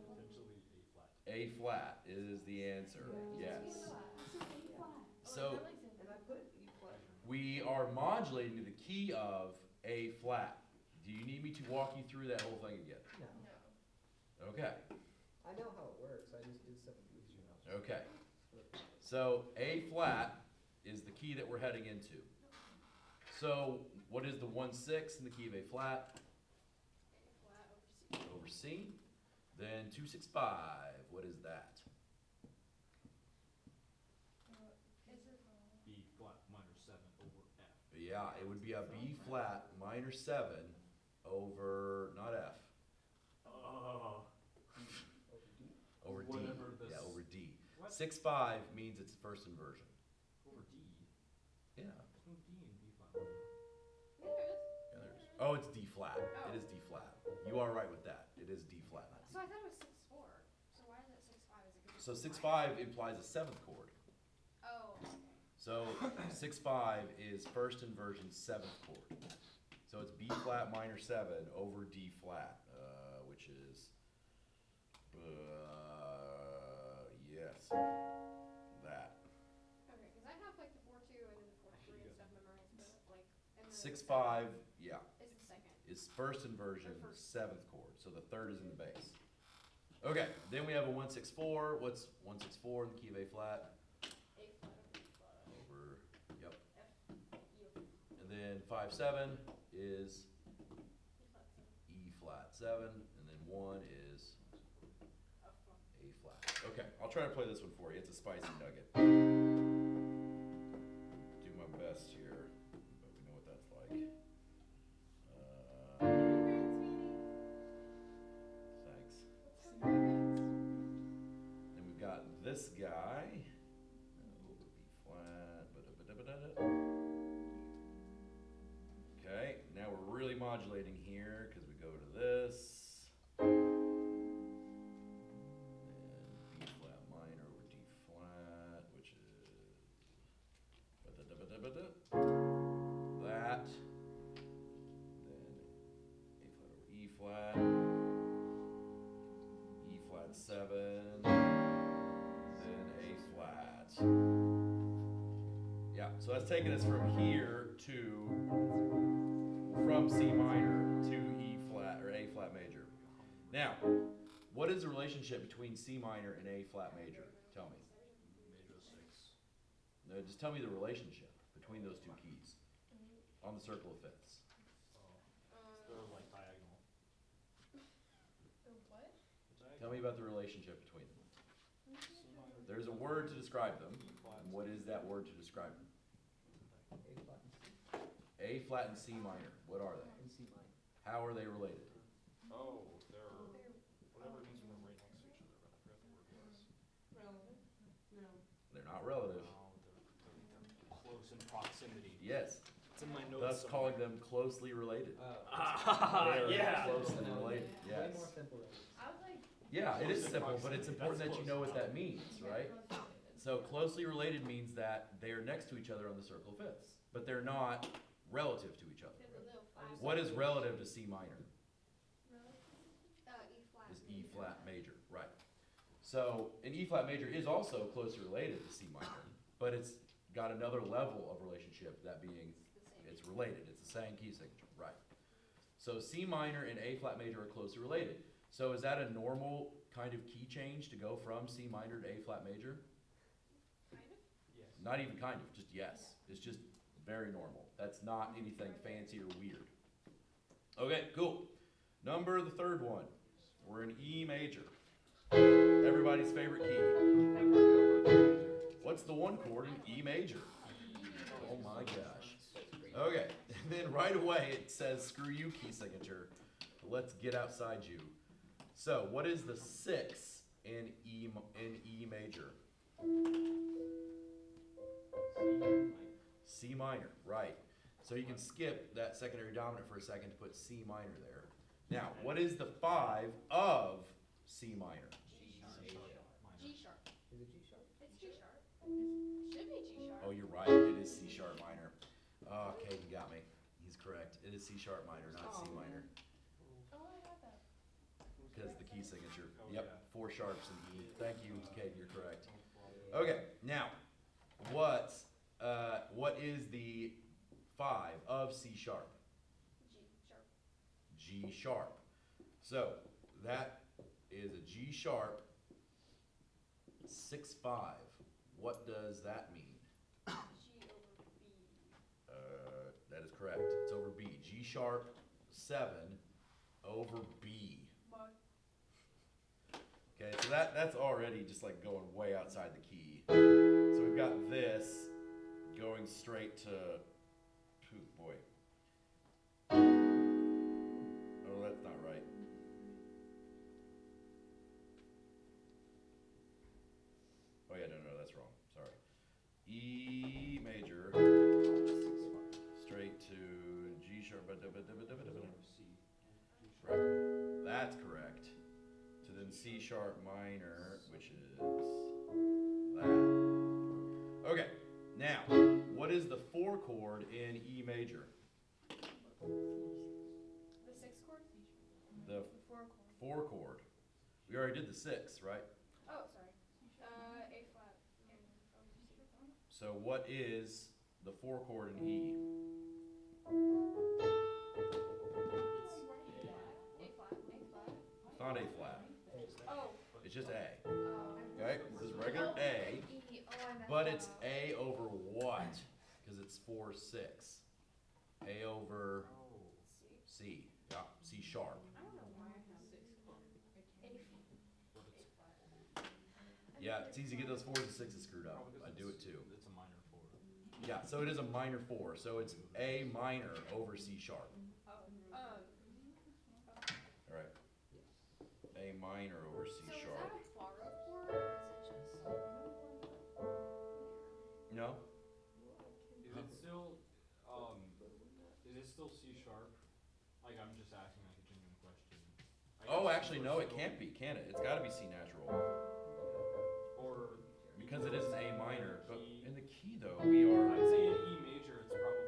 E: potentially A flat.
A: A flat is the answer, yes. So,
C: And I put E flat.
A: we are modulating to the key of A flat. Do you need me to walk you through that whole thing again?
C: No.
A: Okay,
C: I know how it works. I just did something easier.
A: okay. So A flat is the key that we're heading into. So what is the 1/6 in the key of A flat? Over C. Then 2/6/5, what is that?
E: B flat minor 7 over F.
A: Yeah, it would be a B flat minor 7 over, not F, over D.
E: Whatever this-
A: Yeah, over D.
E: What?
A: 6/5 means it's first inversion.
E: Over D.
A: Yeah.
E: There's no D in B flat.
A: Yeah, there's, oh, it's D flat. It is D flat. You are right with that. It is D flat, not D.
D: So I thought it was 6/4. So why is it 6/5? Is it 'cause
A: So
D: it's
A: 6/5 implies a 7th chord.
D: Oh, okay.
A: So 6/5 is first inversion 7th chord. So it's B flat minor 7 over D flat, which is, yes, that.
D: Okay, because I have like the 4/2 and then the 4/3 and stuff memorized, but like, and then
A: 6/5, yeah,
D: is the second.
A: is first inversion 7th chord. So the third is in the bass. Okay, then we have a 1/6/4. What's 1/6/4 in the key of A flat?
D: A flat over B flat.
A: Over, yep.
D: F. U.
A: And then 5/7 is
D: E flat 7.
A: E flat 7, and then 1 is
D: F flat.
A: A flat. Okay, I'll try to play this one for you. It's a spicy nugget. Do my best here, but we know what that's like. Thanks. Then we've got this guy. Over B flat. Ba-da-ba-da-ba-da-da. Okay, now we're really modulating here because we go to this. And B flat minor over D flat, which is ba-da-da-ba-da-ba-da. That. Then A flat over E flat. E flat 7. Then A flat. Yeah, so that's taking us from here from C minor to E flat or A flat major. Now, what is the relationship between C minor and A flat major? Tell me.
E: Major 6.
A: No, just tell me the relationship between those two keys on the circle of fifths.
E: They're like diagonal.
D: What?
A: Tell me about the relationship between them.
E: C minor.
A: There's a word to describe them.
E: E flat.
A: And what is that word to describe them?
C: A flat and C.
A: A flat and C minor. What are they?
C: And C minor.
A: How are they related?
E: Oh, they're whatever it means when they're right next to each other, but I forgot the word was.
A: relative.
E: They're close in proximity.
A: Yes,
E: It's in my notes.
A: thus
E: somewhere.
A: calling them closely related.
E: Ah,
A: They are
E: yeah.
A: closely related,
C: Way
A: yes.
C: more simple than this.
G: I was like.
A: Yeah, it is
E: Close in
A: simple, but it's
E: proximity.
A: important that
E: That's
A: you know what
E: close
A: that means, right? So closely related means that they are next to each other on the circle of fifths, but they're not relative to each other. What is relative to C minor?
D: E flat.
A: Is E flat major, right. So an E flat major is also closely related to C minor, but it's got another level of relationship, that being it's related, it's the same key signature, right. So C minor and A flat major are closely related. So is that a normal kind of key change to go from C minor to A flat major?
E: Yes.
A: Not even kind of, just yes. It's just very normal. That's not anything fancy or weird. Okay, cool. Number the third one. We're in E major. Everybody's favorite key. What's the one chord in E major? Oh my gosh. Okay, and then right away it says screw you key signature. Let's get outside you. So what is the 6 in E major? C minor, right. So you can skip that secondary dominant for a second to put C minor there. Now, what is the 5 of C minor?
D: G sharp.
C: Is it G sharp?
D: It's G sharp. Should be G sharp.
A: Oh, you're right, it is C sharp minor. Oh, okay, you got me. He's correct. It is C sharp minor, not C minor.
D: Oh, I got that.
A: Because the key signature.
E: Oh,
A: Yep,
E: yeah.
A: 4 sharps in E. Thank you, Kate, you're correct. Okay, now, what is the 5 of C sharp?
D: G sharp.
A: G sharp. So that is a G sharp 6/5. What does that mean?
D: G over B.
A: That is correct. It's over B. G sharp 7 over B.
D: But
A: Okay, so that's already just like going way outside the key. So we've got this going straight to, oh boy. Oh, that's not right. Oh yeah, no, that's wrong. Sorry. E major, straight to G sharp. Right. That's correct. To then C sharp minor, which is that. Okay, now, what is the 4 chord in E major?
D: the 6 chord?
A: The
D: 4 chord.
A: 4 chord. We already did the 6, right?
D: Oh, sorry. A flat. And
A: So what is the 4 chord in E?
D: A flat.
A: It's not A flat.
D: Oh.
A: It's just A.
D: Oh.
A: Okay, this is regular A,
D: E. Oh, I messed
A: but
D: that
A: it's
D: up.
A: A over what? Because it's 4/6. A over
D: C.
A: C. Yeah, C sharp.
B: I don't know why I have 6
A: Yeah, it's easy to get those 4s and 6s screwed up. I do it too.
E: It's a minor 4.
A: Yeah, so it is a minor 4. So it's A minor over C sharp. All right. A minor over C
D: So is
A: sharp.
D: that a borrowed chord or is it just?
A: No?
E: Is it still C sharp? Like, I'm just asking like a genuine question. I
A: Oh,
E: guess
A: actually,
E: it's
A: no, it
E: still-
A: can't be, can it? It's got to be C natural
E: Or
A: because it is an A minor. But
E: key.
A: in the key though, we are.
E: I'd say in E major, it's probably.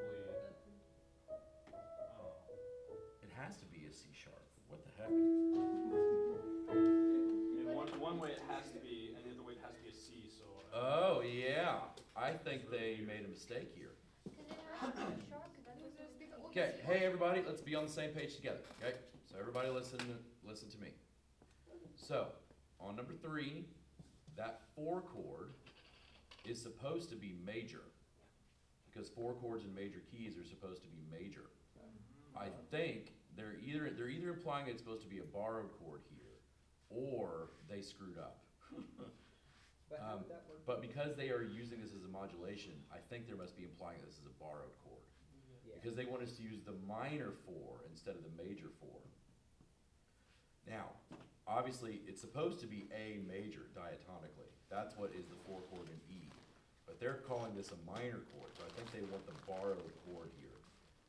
E: Oh.
A: It has to be a C sharp. What the heck?
E: In one way it has to be, and the other way it has to be a C. So.
A: Oh yeah, I think they made a mistake here.
D: Because it has to be sharp, because that's what
A: Okay, hey everybody, let's be on the same page together. Okay, so everybody listen to me. So on number 3, that 4 chord is supposed to be major because 4 chords in major keys are supposed to be major. I think they're either implying it's supposed to be a borrowed chord here, or they screwed up.
C: But how would that work?
A: But because they are using this as a modulation, I think they must be implying this is a borrowed chord.
C: Yeah.
A: Because they want us to use the minor 4 instead of the major 4. Now, obviously, it's supposed to be A major diatonically. That's what is the 4 chord in E. but they're calling this a minor chord, so I think they want the borrowed chord here.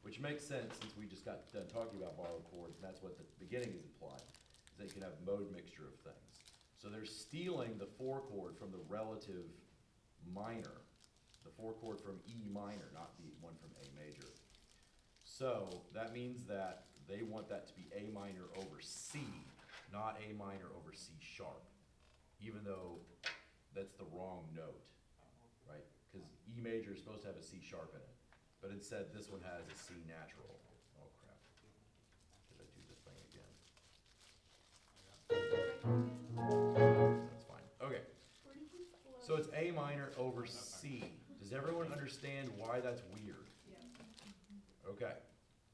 A: Which makes sense since we just got done talking about borrowed chords, and that's what the beginning is implying, is that you can have mode mixture of things. So they're stealing the 4 chord from the relative minor, the 4 chord from E minor, not the one from A major. So that means that they want that to be A minor over C, not A minor over C sharp, even though that's the wrong note, right? Because E major is supposed to have a C sharp in it, but instead this one has a C natural. Oh crap, did I do this thing again? That's fine, okay. So it's A minor over C. Does everyone understand why that's weird? Okay,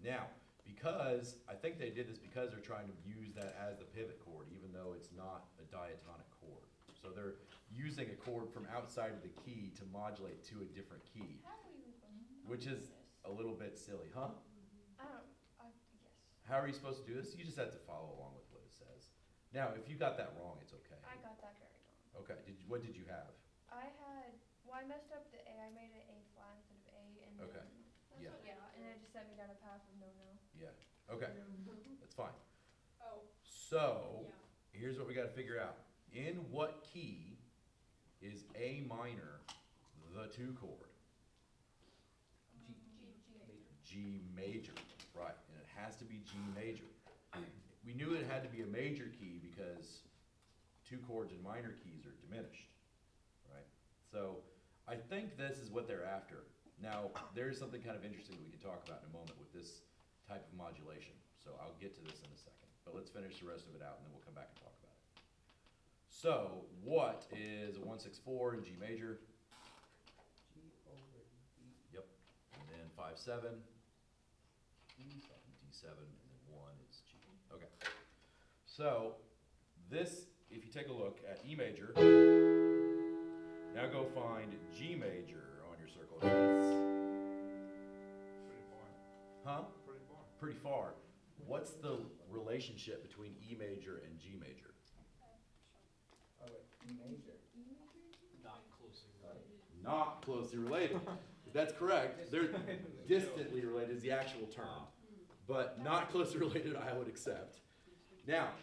A: now, because, I think they did this because they're trying to use that as the pivot chord, even though it's not a diatonic chord. So they're using a chord from outside of the key to modulate to a different key, which is a little bit silly, huh?
D: Yes.
A: How are you supposed to do this? You just have to follow along with what it says. Now, if you got that wrong, it's okay.
D: I got that very wrong.
A: Okay, what did you have?
D: I messed up the A. I made it A flat instead of A, and
A: Okay.
D: then,
A: Yeah.
D: yeah, and it just sent me down a path of no.
A: Yeah, okay, that's fine.
B: Oh,
A: So,
B: yeah.
A: here's what we gotta figure out. In what key is A minor the 2 chord? G major, right, and it has to be G major. We knew it had to be a major key because 2 chords in minor keys are diminished, right? So, I think this is what they're after. Now, there's something kind of interesting that we can talk about in a moment with this type of modulation, so I'll get to this in a second. But let's finish the rest of it out and then we'll come back and talk about it. So, what is a 1-6-4 in G major?
C: G over E.
A: Yep. And then 5-7,
C: E7.
A: D7, and then 1 is G. Okay. So, this, if you take a look at E major, now go find G major on your circle of keys.
F: Pretty far.
A: Huh?
F: Pretty far.
A: Pretty far. What's the relationship between E major and G major?
C: Oh wait, E major.
E: Not closely related.
A: Not closely related. That's correct. They're distantly related is the actual term, but not closely related I would accept. Now,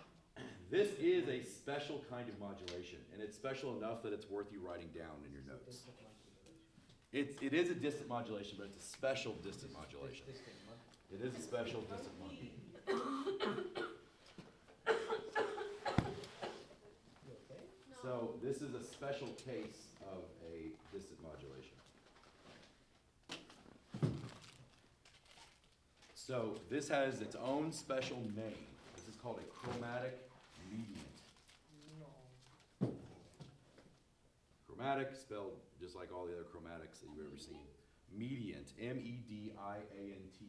A: this is a special kind of modulation, and it's special enough that it's worth you writing down in your notes.
C: Distant modulation.
A: It is a distant modulation, but it's a special distant modulation.
C: Distant
A: It is a special distant modulation.
C: You okay?
A: So this is a special case of a distant modulation. So this has its own special name. This is called a chromatic mediant.
C: No.
A: Chromatic, spelled just like all the other chromatics that you've ever seen. Mediant, M-E-D-I-A-N-T.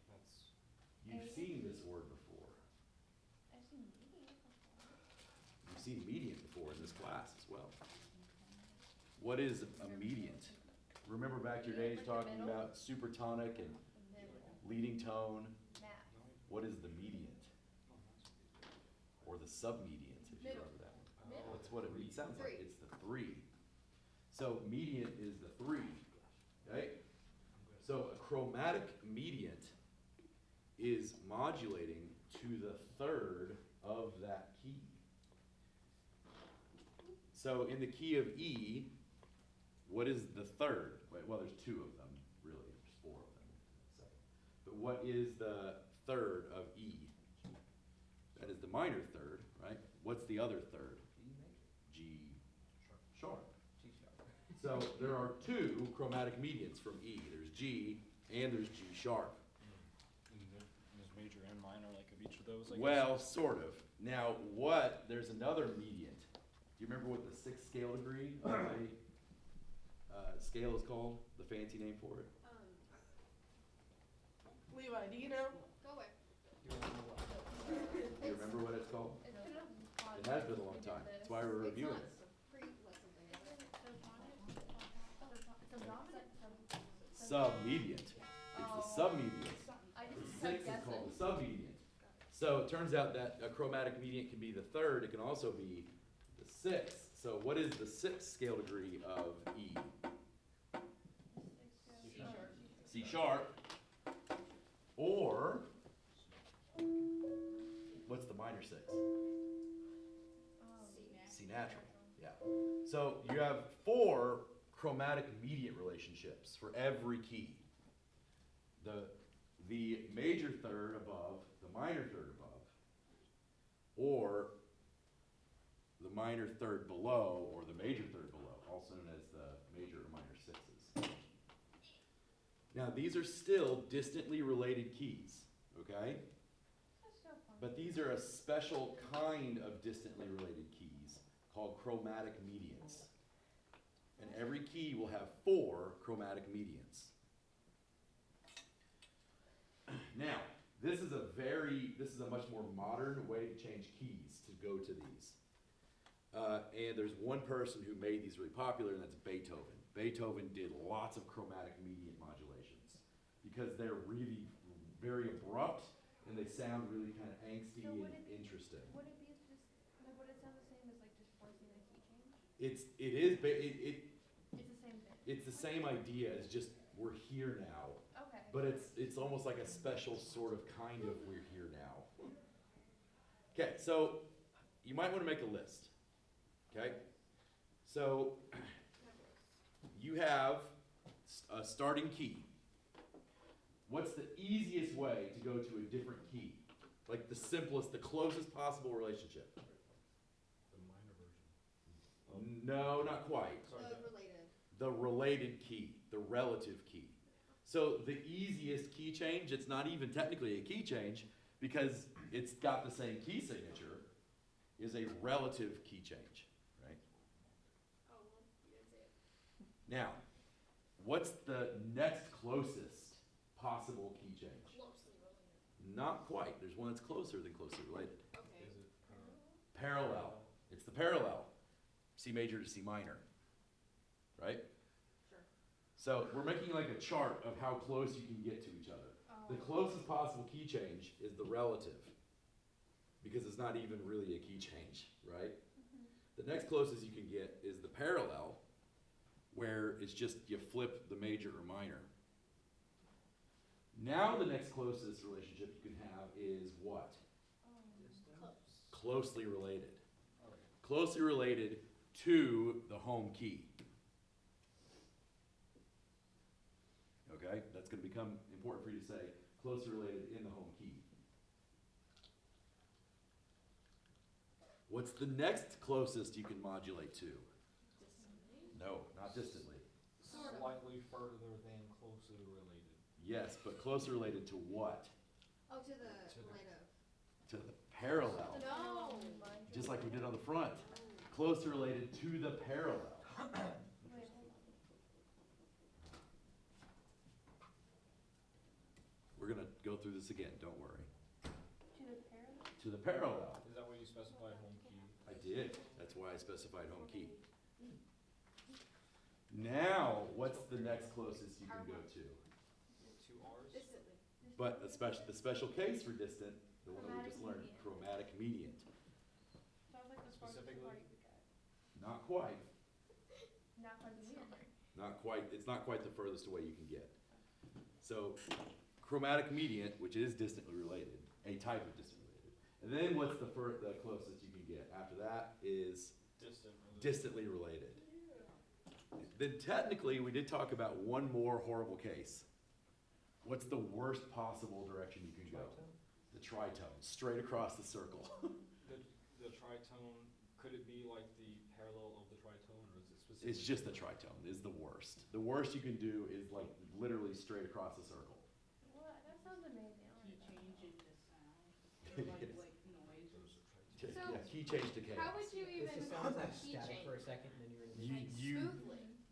E: That's
A: You've seen this word before.
D: I've seen median before.
A: You've seen mediant before in this class as well. What is a mediant? Remember back to your days talking about supertonic and leading tone?
D: Math.
A: What is the mediant? Or the submediant, if you
D: Middle.
A: remember that one.
D: Middle.
A: That's what it sounds like.
D: Three.
A: It's the 3. So mediant is the 3, okay? So a chromatic mediant is modulating to the 3rd of that key. So in the key of E, what is the 3rd? Well, there's 2 of them, really. There's 4 of them. But what is the 3rd of E? That is the minor 3rd, right? What's the other 3rd?
C: G major.
A: G sharp.
C: G sharp.
A: So there are 2 chromatic mediants from E. There's G and there's G sharp.
E: There's major and minor, like of each of those, I guess?
A: Well, sort of. Now, there's another mediant. Do you remember what the 6th scale degree of a scale is called? The fancy name for it?
B: Levi, do you know?
D: Go away.
C: You wanna know what?
A: Do you remember what it's called?
D: It's been a while.
A: It has been a long time. That's why we're reviewing it. Submediant. It's the submediant.
D: I
A: The
D: just
A: 6th
D: said
A: is
D: guessing.
A: called the submediant. So it turns out that a chromatic mediant can be the 3rd. It can also be the 6th. So what is the 6th scale degree of E? C sharp, or what's the minor sixth? C natural, yeah. So you have 4 chromatic mediant relationships for every key. The major third above, the minor third above, or the minor third below, or the major third below, also known as the major or minor sixths. Now these are still distantly related keys, okay? But these are a special kind of distantly related keys called chromatic mediants. And every key will have 4 chromatic mediants. Now, this is a much more modern way to change keys to go to these. And there's one person who made these really popular, and that's Beethoven. Beethoven did lots of chromatic mediant modulations because they're really very abrupt and they sound really kind of angsty
D: So would
A: and
D: it-
A: interesting.
D: Would it be just, like, would it sound the same as like just forcing a key change?
A: It's
D: It's the same thing.
A: the same idea. It's just we're here now.
D: Okay.
A: But it's almost like a special sort of kind of we're here now. Okay, so you might want to make a list. Okay? So you have a starting key. What's the easiest way to go to a different key? Like the simplest, the closest possible relationship?
F: The minor version.
A: No, not quite. The related key, the relative key. So the easiest key change, it's not even technically a key change because it's got the same key signature, is a relative key change, right?
D: Oh, well, you didn't say it.
A: Now, what's the next closest possible key change?
D: Closely related.
A: Not quite. There's one that's closer than closely related.
D: Okay.
F: Is it
A: Parallel. It's the parallel. C major to C minor, right?
B: Sure.
A: So we're making like a chart of how close you can get to each other. The closest possible key change is the relative, because it's not even really a key change, right? The next closest you can get is the parallel, where it's just you flip the major or minor. Now the next closest relationship you can have is what? Closely related. Closely related to the home key. Okay, that's going to become important for you to say closely related in the home key. What's the next closest you can modulate to? No, not distantly.
E: Slightly further than closely related.
A: Yes, but closely related to what?
G: Oh, to the
E: To the-
G: relative.
A: To the parallel.
D: No.
A: Just like we did on the front. Closely related to the parallel.
D: Wait, hold on.
A: We're going to go through this again, don't worry.
D: To the parallel?
A: To the parallel.
E: Is that what you specified home key?
A: I did. That's why I specified home key. Now, what's the next closest you can go to?
E: 2 R's?
D: Distantly.
A: But the special case for distant, the one that we just learned,
D: Chromatic
A: chromatic mediant.
D: Sounds like the farthest
E: Specifically?
D: apart you could get.
A: Not quite.
D: Not quite the same.
A: Not quite. It's not quite the furthest away you can get. So, chromatic mediant, which is distantly related, a type of distantly related. And then what's the closest you can get? After that is
E: Distant related.
A: distantly related. Then technically, we did talk about one more horrible case. What's the worst possible direction you can go? The tritone, straight across the circle.
E: The tritone, could it be like the parallel of the tritone, or is it specific?
A: It's just the tritone is the worst. The worst you can do is like literally straight across the circle.
D: What? That sounds amazing. I wanna do that.
B: change into sound, like noise.
D: So,
A: Yeah, key change decay.
D: How would you
C: It
D: even
C: just sounds like
D: key
C: static
D: change?
C: for a second, and then you're in the.
A: You,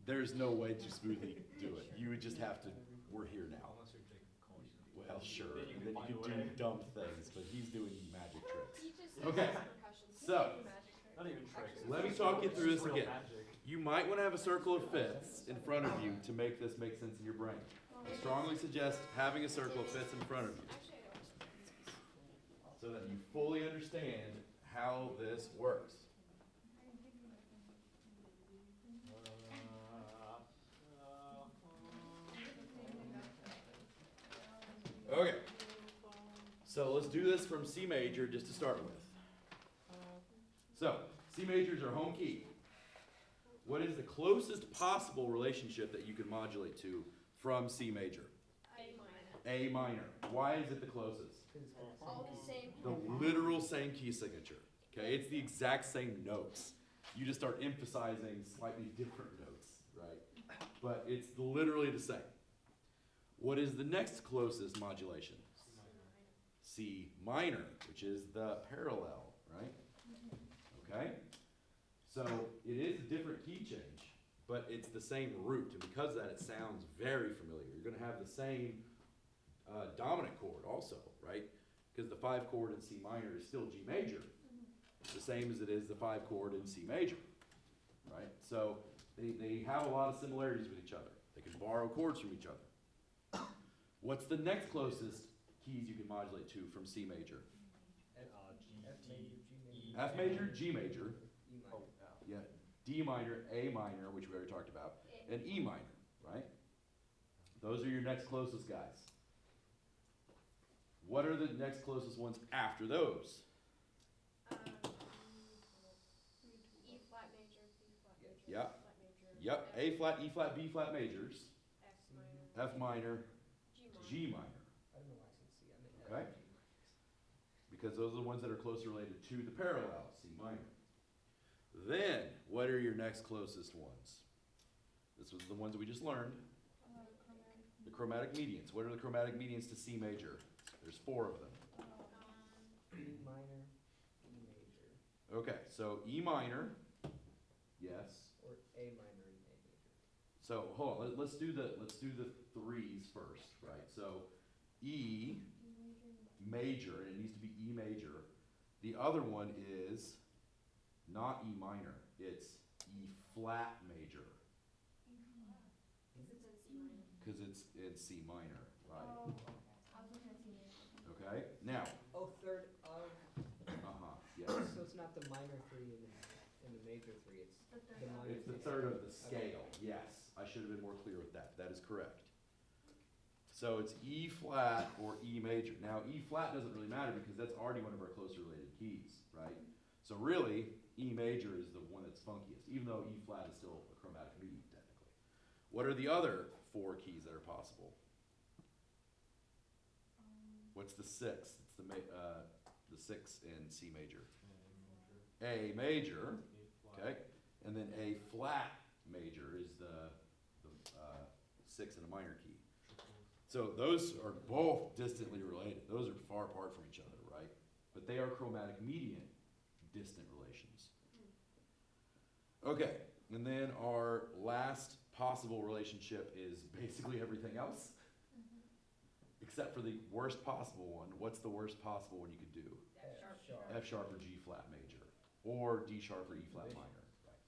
A: there's no way to smoothly do it. You would just have to, we're here now.
E: Unless you're Jacob Collier.
A: Well, sure.
E: Then you
A: And then
E: can
A: you
E: find
A: can
E: a way.
A: do dumb things, but he's doing magic tricks.
D: He just
A: Okay,
D: uses percussion. He
A: so-
D: does magic tricks.
E: Not even tricks.
A: Let me
E: it's
A: talk you
E: just
A: through this
E: real
A: again.
E: magic.
A: You might want to have a circle of fifths in front of you to make this make sense in your brain. I strongly suggest having a circle of fifths in front of you
D: Actually, I don't.
A: so that you fully understand how this works. do this from C major just to start with. So, C major is our home key. What is the closest possible relationship that you can modulate to from C major? A minor. Why is it the closest?
D: All the same.
A: The literal same key signature. Okay, it's the exact same notes. You just start emphasizing slightly different notes, right? But it's literally the same. What is the next closest modulation? C minor, which is the parallel, right? Okay? So it is a different key change, but it's the same root, and because of that, it sounds very familiar. You're gonna have the same dominant chord also, right? Because the 5 chord in C minor is still G major, the same as it is the 5 chord in C major, right? So they have a lot of similarities with each other. They can borrow chords from each other. What's the next closest keys you can modulate to from C major? F major, G major,
C: E minor.
A: yeah, D minor, A minor, which we already talked about, and E minor, right? Those are your next closest guys. What are the next closest ones after those?
D: E flat major, B flat major,
A: Yeah.
D: C flat major.
A: Yep, A flat, E flat, B flat majors,
D: F minor,
A: F minor,
D: G minor.
A: G minor,
C: I don't know why I said C, I meant F
A: Okay.
C: and G.
A: because those are the ones that are closely related to the parallel, C minor. Then, what are your next closest ones? This was the ones that we just learned. The chromatic medians. What are the chromatic medians to C major? There's 4 of them.
C: E minor, E major,
A: Okay, so E minor, yes.
C: or A minor and A major.
A: So hold on, let's do the 3s first, right? So E major, and it needs to be E major. The other one is not E minor, it's E flat major, because it's in C minor, right? Okay, now,
C: Oh, third of,
A: yes,
C: so it's not the minor 3 and the major 3, it's the minor.
A: it's the
C: 3.
A: third of the scale, yes. I should have been more clear with that, that is correct. So it's E flat or E major. Now, E flat doesn't really matter because that's already one of our closely related keys, right? So really, E major is the one that's funkiest, even though E flat is still a chromatic median technically. What are the other 4 keys that are possible? What's the 6th? It's the 6th in C major. A major, okay, and then A flat major is the 6th in a minor key. So those are both distantly related. Those are far apart from each other, right? But they are chromatic median distant relations. Okay, and then our last possible relationship is basically everything else, except for the worst possible one. What's the worst possible one you could do? F sharp or G flat major, or D sharp or E flat minor, right?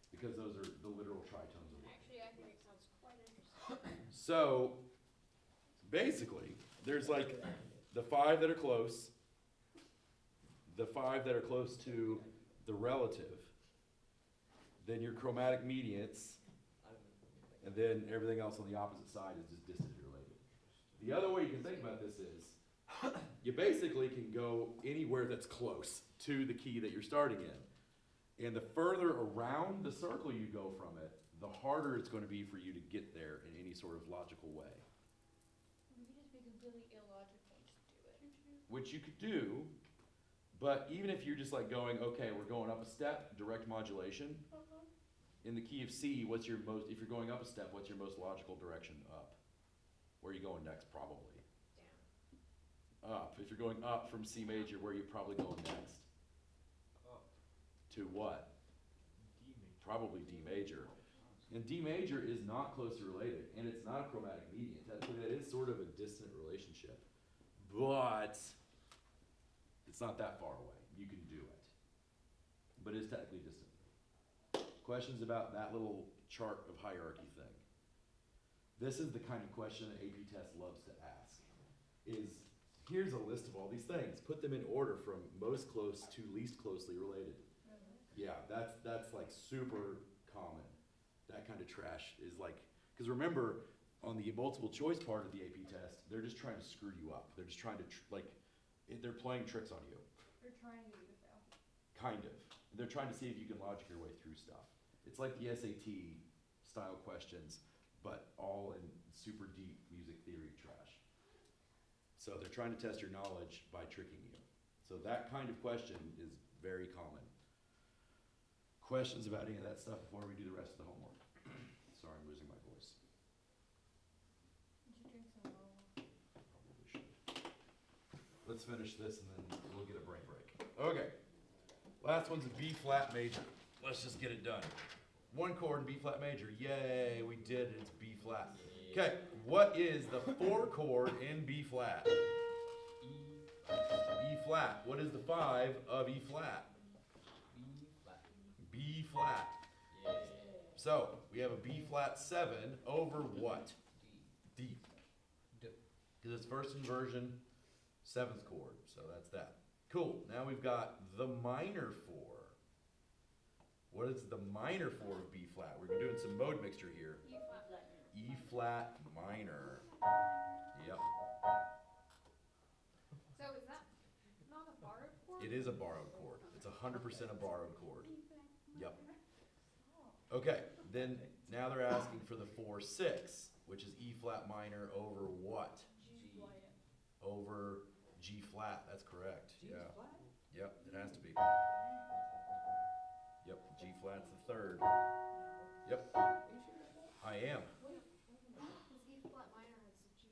A: Because those are the literal tritones of words.
D: Actually, I think it sounds quite interesting.
A: So, basically, there's like the 5 that are close, the 5 that are close to the relative, then your chromatic medians, and then everything else on the opposite side is just distantly related. The other way you can think about this is, you basically can go anywhere that's close to the key that you're starting in. And the further around the circle you go from it, the harder it's going to be for you to get there in any sort of logical way.
D: We could just be completely illogical and just do it.
A: Which you could do, but even if you're just like going, okay, we're going up a step, direct modulation. In the key of C, if you're going up a step, what's your most logical direction up? Where are you going next, probably? Up. If you're going up from C major, where are you probably going next?
F: Up.
A: To what?
F: D major.
A: Probably D major. And D major is not closely related, and it's not a chromatic median. Technically, that is sort of a distant relationship. But it's not that far away. You can do it. But it's technically distant. Questions about that little chart of hierarchy thing? This is the kind of question that AP Test loves to ask. Here's a list of all these things. Put them in order from most close to least closely related. Yeah, that's like super common. That kind of trash is like, because remember, on the multiple choice part of the AP test, they're just trying to screw you up. They're just trying to They're playing tricks on you,
D: They're trying to get you to fail.
A: kind of. They're trying to see if you can logic your way through stuff. It's like the SAT style questions, but all in super deep music theory trash. So they're trying to test your knowledge by tricking you. So that kind of question is very common. Questions about any of that stuff before we do the rest of the homework? Sorry, I'm losing my voice.
D: You should drink some more.
A: Probably should. Let's finish this and then we'll get a brain break. Okay. Last one's a B flat major. Let's just get it done. One chord in B flat major. Yay, we did it. It's B flat. Okay, what is the 4 chord in B flat? E flat. What is the 5 of E flat?
C: B flat.
A: B flat.
C: Yeah.
A: So we have a B flat 7 over what?
C: D.
A: D.
C: D.
A: Because it's first inversion, 7th chord. So that's that. Cool. Now we've got the minor 4. What is the minor 4 of B flat? We're doing some mode mixture here.
G: E flat.
A: E flat minor. Yep.
D: So is that not a borrowed chord?
A: It is a borrowed chord. It's 100% a borrowed chord. Yep. Okay. Then now they're asking for the 4/6, which is E flat minor over what?
C: G.
A: Over G flat. That's correct.
C: G
A: Yeah.
C: is flat?
A: Yep. It has to be. Yep. G flat's the 3rd. Yep.
C: Are you sure about that?
A: I am.
D: Because E flat minor has a G.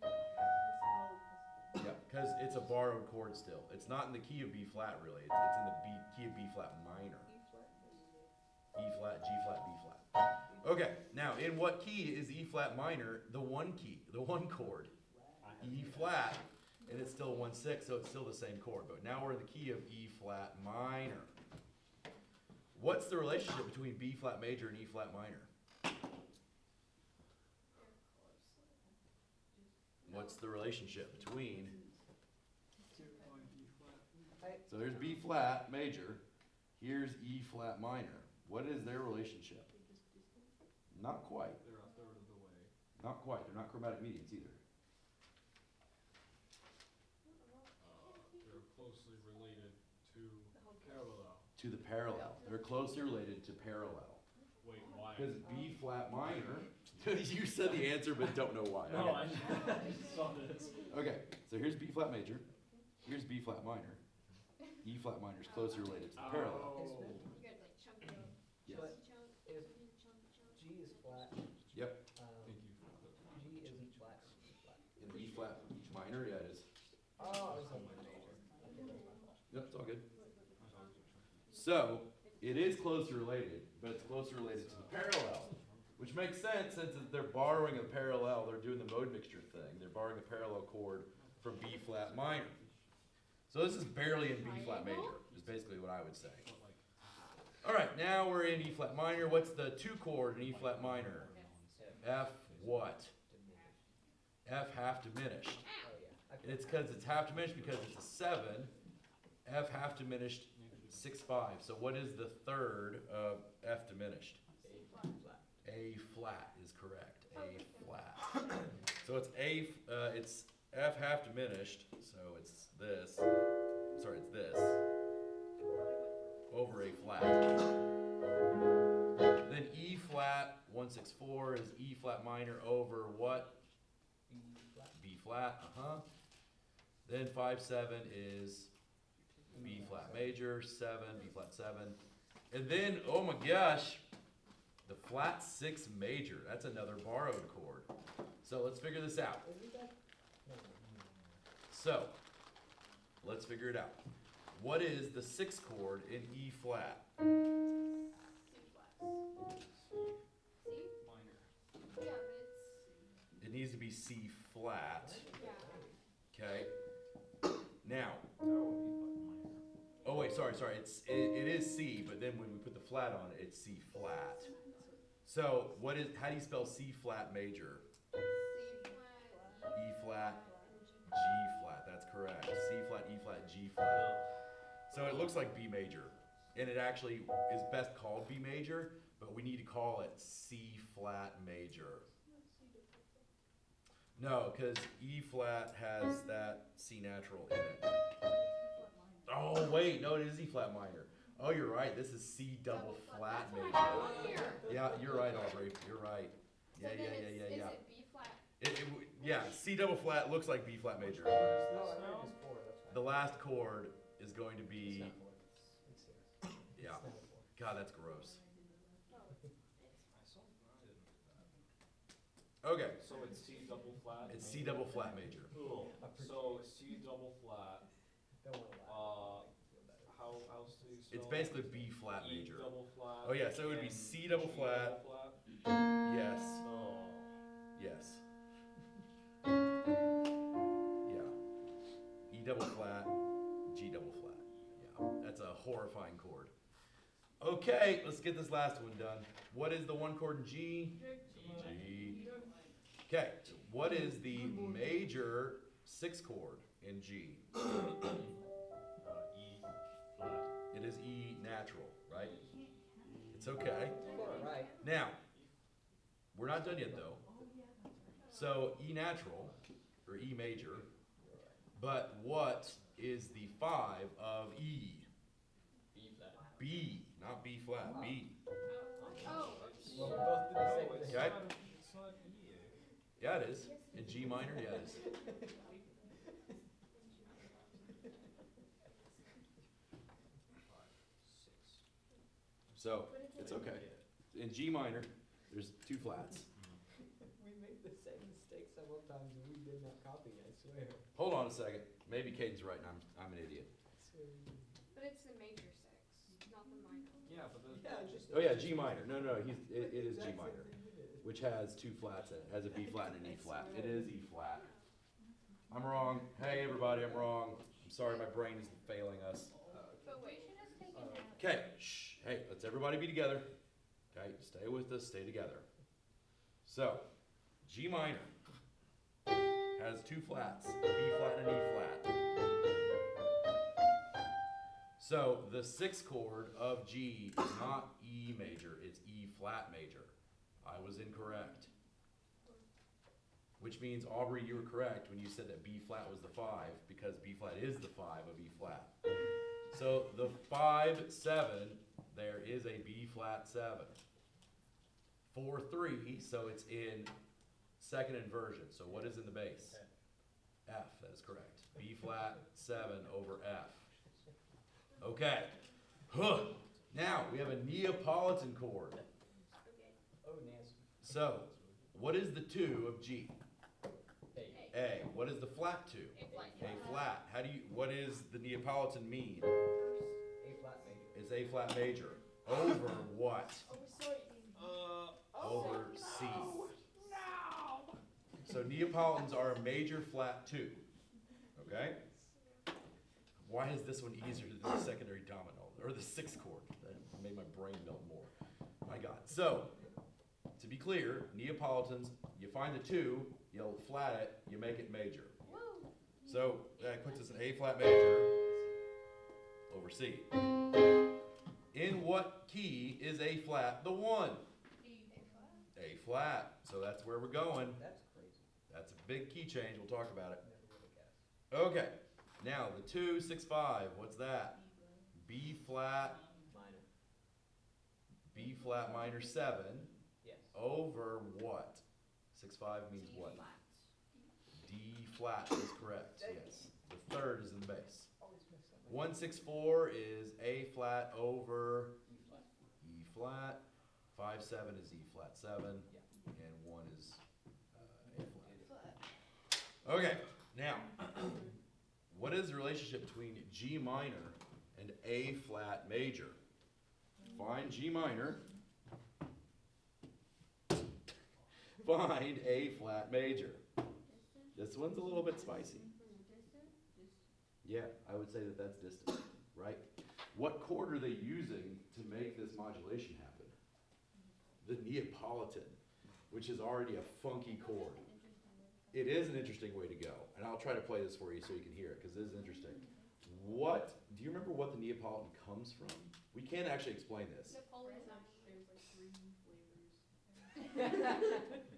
A: Yeah, because it's a borrowed chord still. It's not in the key of B flat really. It's in the key of B flat minor.
C: E flat.
A: E flat, G flat, B flat. Okay, now in what key is E flat minor? The 1 key, the 1 chord. E flat, and it's still 1/6, so it's still the same chord. But now we're in the key of E flat minor. What's the relationship between B flat major and E flat minor? What's the relationship between? So there's B flat major. Here's E flat minor. What is their relationship? Not quite.
E: They're a third of the way.
A: Not quite. They're not chromatic medians either.
E: They're closely related to parallel.
A: To the parallel. They're closely related to parallel.
E: Wait, why?
A: Because B flat minor. You said the answer, but don't know why.
E: No,
A: Okay.
E: I saw this.
A: Okay, so here's B flat major. Here's B flat minor. E flat minor is closely related to the parallel.
E: Oh.
D: You guys like chunk it up.
A: Yes.
C: But
D: Chunk,
C: if
D: chunk, chunk.
C: G is flat,
A: Yep.
E: Thank you for the
C: G isn't flat, it's E flat.
A: In the E flat minor, yeah, it is.
C: Oh, it's on my major.
A: Yep, it's all good. So it is closely related, but it's closely related to the parallel, which makes sense since they're borrowing a parallel. They're doing the mode mixture thing. They're borrowing a parallel chord from B flat minor. So this is barely in B flat major, is basically what I would say. All right, now we're in E flat minor. What's the 2 chord in E flat minor? F what? F half diminished.
C: Oh, yeah.
A: And it's because it's half diminished because it's a 7. F half diminished 6/5. So what is the 3rd of F diminished?
C: A flat.
A: A flat is correct. A flat. So it's it's F half diminished. So it's this. Sorry, it's this. Over A flat. Then E flat 1/6/4 is E flat minor over what?
C: B flat.
A: B flat. Then 5/7 is B flat major, 7, B flat 7. And then, oh my gosh, the flat 6 major. That's another borrowed chord. So let's figure this out.
C: Isn't that? No.
A: So, let's figure it out. What is the 6th chord in E flat?
D: C flat. C?
E: minor.
D: Yeah, but it's,
A: It needs to be C flat.
D: yeah.
A: Okay. Now,
E: That would be minor.
A: oh wait, sorry. It is C, but then when we put the flat on it, it's C flat. So how do you spell C flat major?
D: C flat.
A: E flat, G flat, that's correct. C flat, E flat, G flat. So it looks like B major, and it actually is best called B major, but we need to call it C flat major. No, because E flat has that C natural in it. Oh, wait, no, it is E flat minor. Oh, you're right, this is C double flat
D: That's
A: major.
D: what I have on here.
A: Yeah, you're right, Aubrey, you're right.
D: So
A: Yeah,
D: then
A: yeah,
D: it's,
A: yeah, yeah, yeah.
D: is it B flat?
A: Yeah, C double flat looks like B flat major.
C: Oh, I heard it's 4, that's fine.
A: The last chord is going to
C: It's
A: be,
C: not 4, it's 6.
A: yeah,
C: It's not 4.
A: God, that's gross.
E: I saw, I didn't look at that.
A: Okay,
E: So it's C double flat.
A: it's C double flat major.
E: Cool. So C double flat.
C: Don't wanna laugh. Feel better.
E: How else do you spell?
A: It's basically B flat
E: E
A: major.
E: double flat.
A: Oh, yeah, so it would be
E: and
A: C double
E: G
A: flat.
E: double flat.
A: Yes,
E: Oh.
A: yes. Yeah. E double flat, G double flat. Yeah, that's a horrifying chord. Okay, let's get this last one done. What is the one chord in G? G. Okay, what is the major sixth chord in G?
F: E flat.
A: It is E natural, right? It's okay.
C: You got it right.
A: Now, we're not done yet though. So E natural, or E major, but what is the 5 of E?
F: B flat.
A: B, not B flat, B.
D: Oh,
C: Well, we both did the
E: No,
C: same
E: it's
C: thing.
A: Okay.
E: not, it's not E.
A: Yeah, it is. In G minor, yeah, it is. So, it's okay. In G minor, there's 2 flats.
C: We made the same mistake several times and we did not copy, I swear.
A: Hold on a second. Maybe Caden's right and I'm an idiot.
D: but it's the major six, not the minor.
E: Yeah, but the.
C: Yeah, just.
A: Oh yeah, G minor. No, it is G
C: Exact same
A: minor,
C: thing we did.
A: which has 2 flats in it. It has a B flat and an E flat. It is E flat. I'm wrong. Hey everybody, I'm wrong. I'm sorry, my brain is failing us.
D: But wait, should have taken that.
A: Okay, shh, hey, let's everybody be together. Okay, stay with us, stay together. So, G minor has 2 flats, a B flat and an E flat. So, the 6th chord of G is not E major, it's E flat major. I was incorrect. Which means, Aubrey, you were correct when you said that B flat was the 5, because B flat is the 5 of E flat. So the 5, 7, there is a B flat 7. 4, 3, so it's in second inversion. So what is in the bass? F, that is correct. B flat 7 over F. Okay. Huh. Now we have a Neapolitan chord.
C: Oh, Nancy.
A: So what is the 2 of G?
C: A.
A: A. What is the flat 2?
D: A flat.
A: A flat. How do you, what is the Neapolitan mean?
C: A flat major.
A: It's A flat major. Over what?
D: Oh, we're so easy.
A: Over C. So Neapolitans are a major flat 2. Okay? Why is this one easier than the secondary domino? Or the 6th chord? That made my brain melt more. My God. So, to be clear, Neapolitans, you find the 2, you'll flat it, you make it major.
D: Woo.
A: So that puts us in A flat major over C. In what key is A flat the 1? A flat. So that's where we're going.
C: That's crazy.
A: That's a big key change. We'll talk about it.
C: Never would have guessed.
A: Okay. Now the 2, 6, 5. What's that? B flat,
C: Minor.
A: B flat minor 7
C: Yes.
A: over what? 6, 5 means what? D flat is correct. Yes. The 3rd is in the bass.
C: Always mess up.
A: 1, 6, 4 is A flat over
C: E flat.
A: E flat. 5, 7 is E flat 7. And 1 is A flat. Okay, now, what is the relationship between G minor and A flat major? Find G minor. Find A flat major. This one's a little bit spicy. Yeah, I would say that that's distant, right? What chord are they using to make this modulation happen? The Neapolitan, which is already a funky chord. It is an interesting way to go, and I'll try to play this for you so you can hear it, because it is interesting. What, do you remember what the Neapolitan comes from? We can't actually explain this.
D: Napoleon.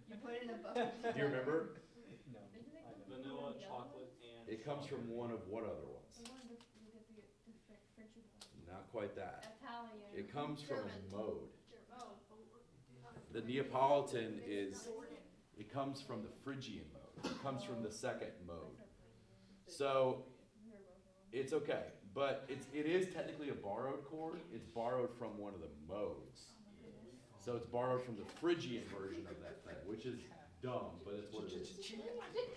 G: You put it in a bucket.
A: Do you remember?
C: No.
A: It comes from one of what other ones?
D: The one you get the Frenchy one.
A: Not quite that.
D: Italian.
A: It comes from
D: German.
A: a mode.
G: Oh.
A: The Neapolitan is, it comes from the Phrygian mode. It comes from the second mode. So it's okay, but it is technically a borrowed chord. It's borrowed from one of the modes. So it's borrowed from the Phrygian version of that thing, which is dumb, but it's what it is.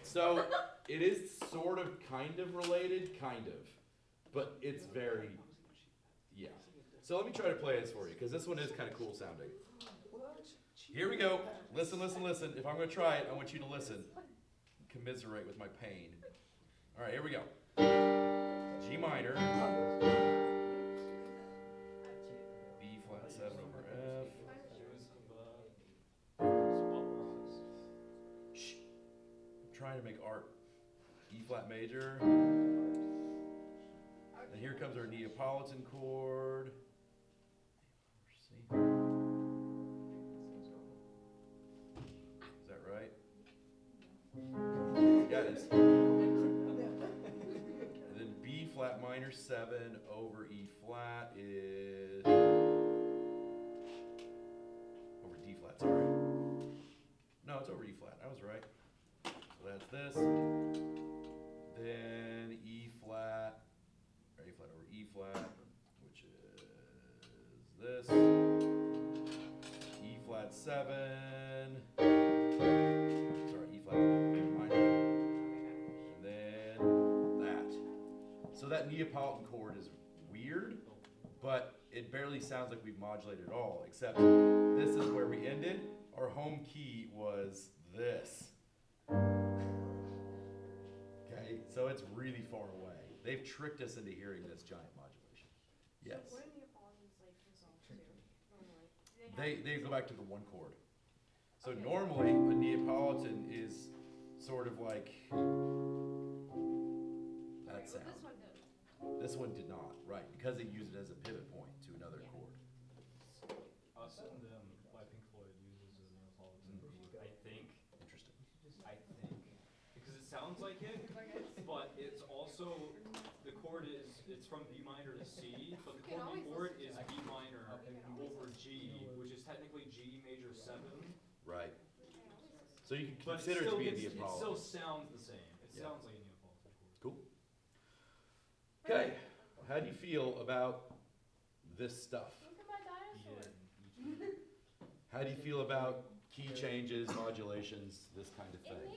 A: So it is sort of kind of related, kind of, but it's very, yeah. So let me try to play this for you, because this one is kind of cool sounding. Here we go. Listen, listen, listen. If I'm going to try it, I want you to listen. Commiserate with my pain. All right, here we go. G minor. B flat 7 over F. Shh. I'm trying to make art. E flat major. And here comes our Neapolitan chord. See? Is that right? Yeah, it is. And then B flat minor 7 over E flat is over D flat, sorry. No, it's over E flat. I was right. So that's this. Then E flat, or A flat over E flat, which is this. E flat 7. Sorry, E flat minor. And then that. So that Neapolitan chord is weird, but it barely sounds like we've modulated at all, except this is where we ended. Our home key was this. Okay, so it's really far away. They've tricked us into hearing this giant modulation. Yes.
B: So what do Neapolitans like resolve to normally?
A: They go back to the one chord. So
B: Okay.
A: normally a Neapolitan is sort of like that
B: Okay,
A: sound.
B: well, this one did.
A: This one did not, right? Because it used it as a pivot point to another chord.
E: Us and by Pink Floyd uses as Neapolitan. I think.
A: Interesting.
E: I think. Because it sounds like it, but it's also, the chord is, it's from B minor to C, but the
D: You can
E: chord
D: always
E: before it
D: listen
E: is B minor over G, which is technically G major 7.
A: Right. So you can
E: But
A: consider it to be a
E: it still
A: Neapolitan.
E: sounds the same. It
A: Yeah.
E: sounds like a Neapolitan chord.
A: Cool. Okay. How do you feel about this stuff?
D: Look at my dinosaur.
A: How do you feel about key changes, modulations, this kind of
D: It
A: thing?
D: makes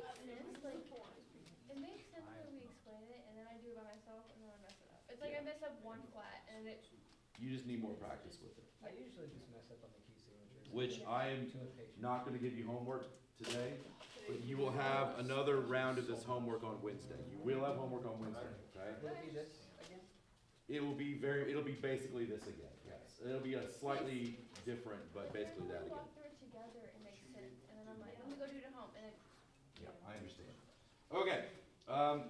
D: sense, like, it makes sense when we explain it, and then I do it by myself, and then I mess it up. It's like I mess up one flat, and it,
A: You just need more practice with it.
C: I usually just mess up on the key signatures.
A: Which I am
C: Too impatient.
A: not going to give you homework today, but you will have another round of this homework on Wednesday. You will have homework on Wednesday, okay?
C: Will it be this again?
A: It'll be basically this again, yes. It'll be a slightly different, but basically that
D: when we
A: again.
D: walk through it together, it makes sense, and then I'm like, let me go do it at home, and then,
A: Yeah, I understand. Okay,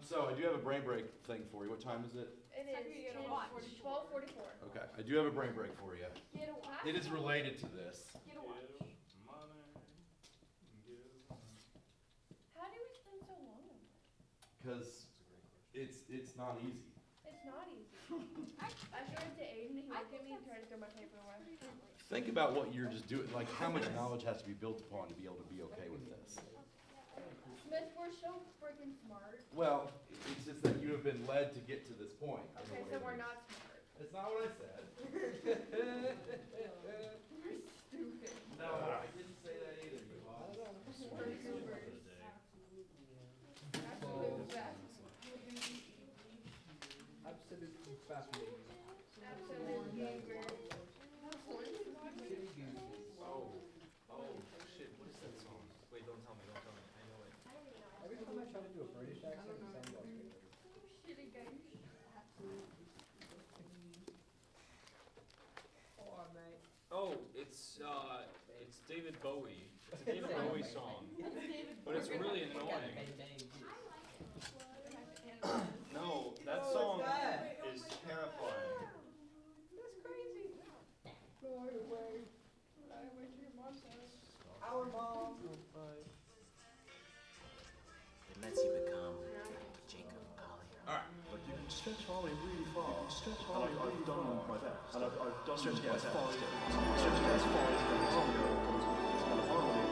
A: so I do have a brain break thing for you. What time is it?
D: it
B: It's like
D: is
B: you get a watch.
D: 12:44.
A: Okay, I do have a brain break for you.
D: Get a watch?
A: It is related to this.
B: Get a watch.
D: How do we spend so long on that?
A: Because it's not easy.
D: It's not easy. I showed it to Aiden, he looked at me and tried to throw my paper away.
A: Think about what you're just doing, like how much knowledge has to be built upon to be able to be okay with this.
D: Smith, we're so freaking smart.
A: Well, it's just that you have been led to get to this point. in
D: Okay,
A: the
D: so
A: way
D: we're
A: that-
D: not smart.
A: That's not what I said.
D: We're stupid.
A: No, I didn't say that either, you
D: We're goobers. Absolute best.
C: Absolute fascinating.
D: Absolute goober.
C: Kitty goose.
E: Oh, shit, what is that song? Wait, don't tell me, I know it.
C: Every time I try to do a British accent, it sounds like it.
D: Shitty guy.
C: Oh, mate.
E: Oh, it's David Bowie. It's a David Bowie song, but it's really annoying. No, that
C: Oh,
E: song
C: what's that?
E: is terrifying.
C: That's crazy.
D: Fly away. Fly away to your mom's house.
C: Our mom.
H: It lets you become Jacob Polly. stretch harmony really far. Stretch harmony I've done my best. And I've done
I: Stretch
H: my
I: as
H: best.
I: far as it
H: Stretch as far as the harmony it's kind of harmony.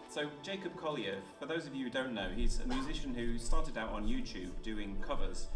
J: So Jacob Collier, for those of you who don't know, he's a musician who started out on YouTube doing covers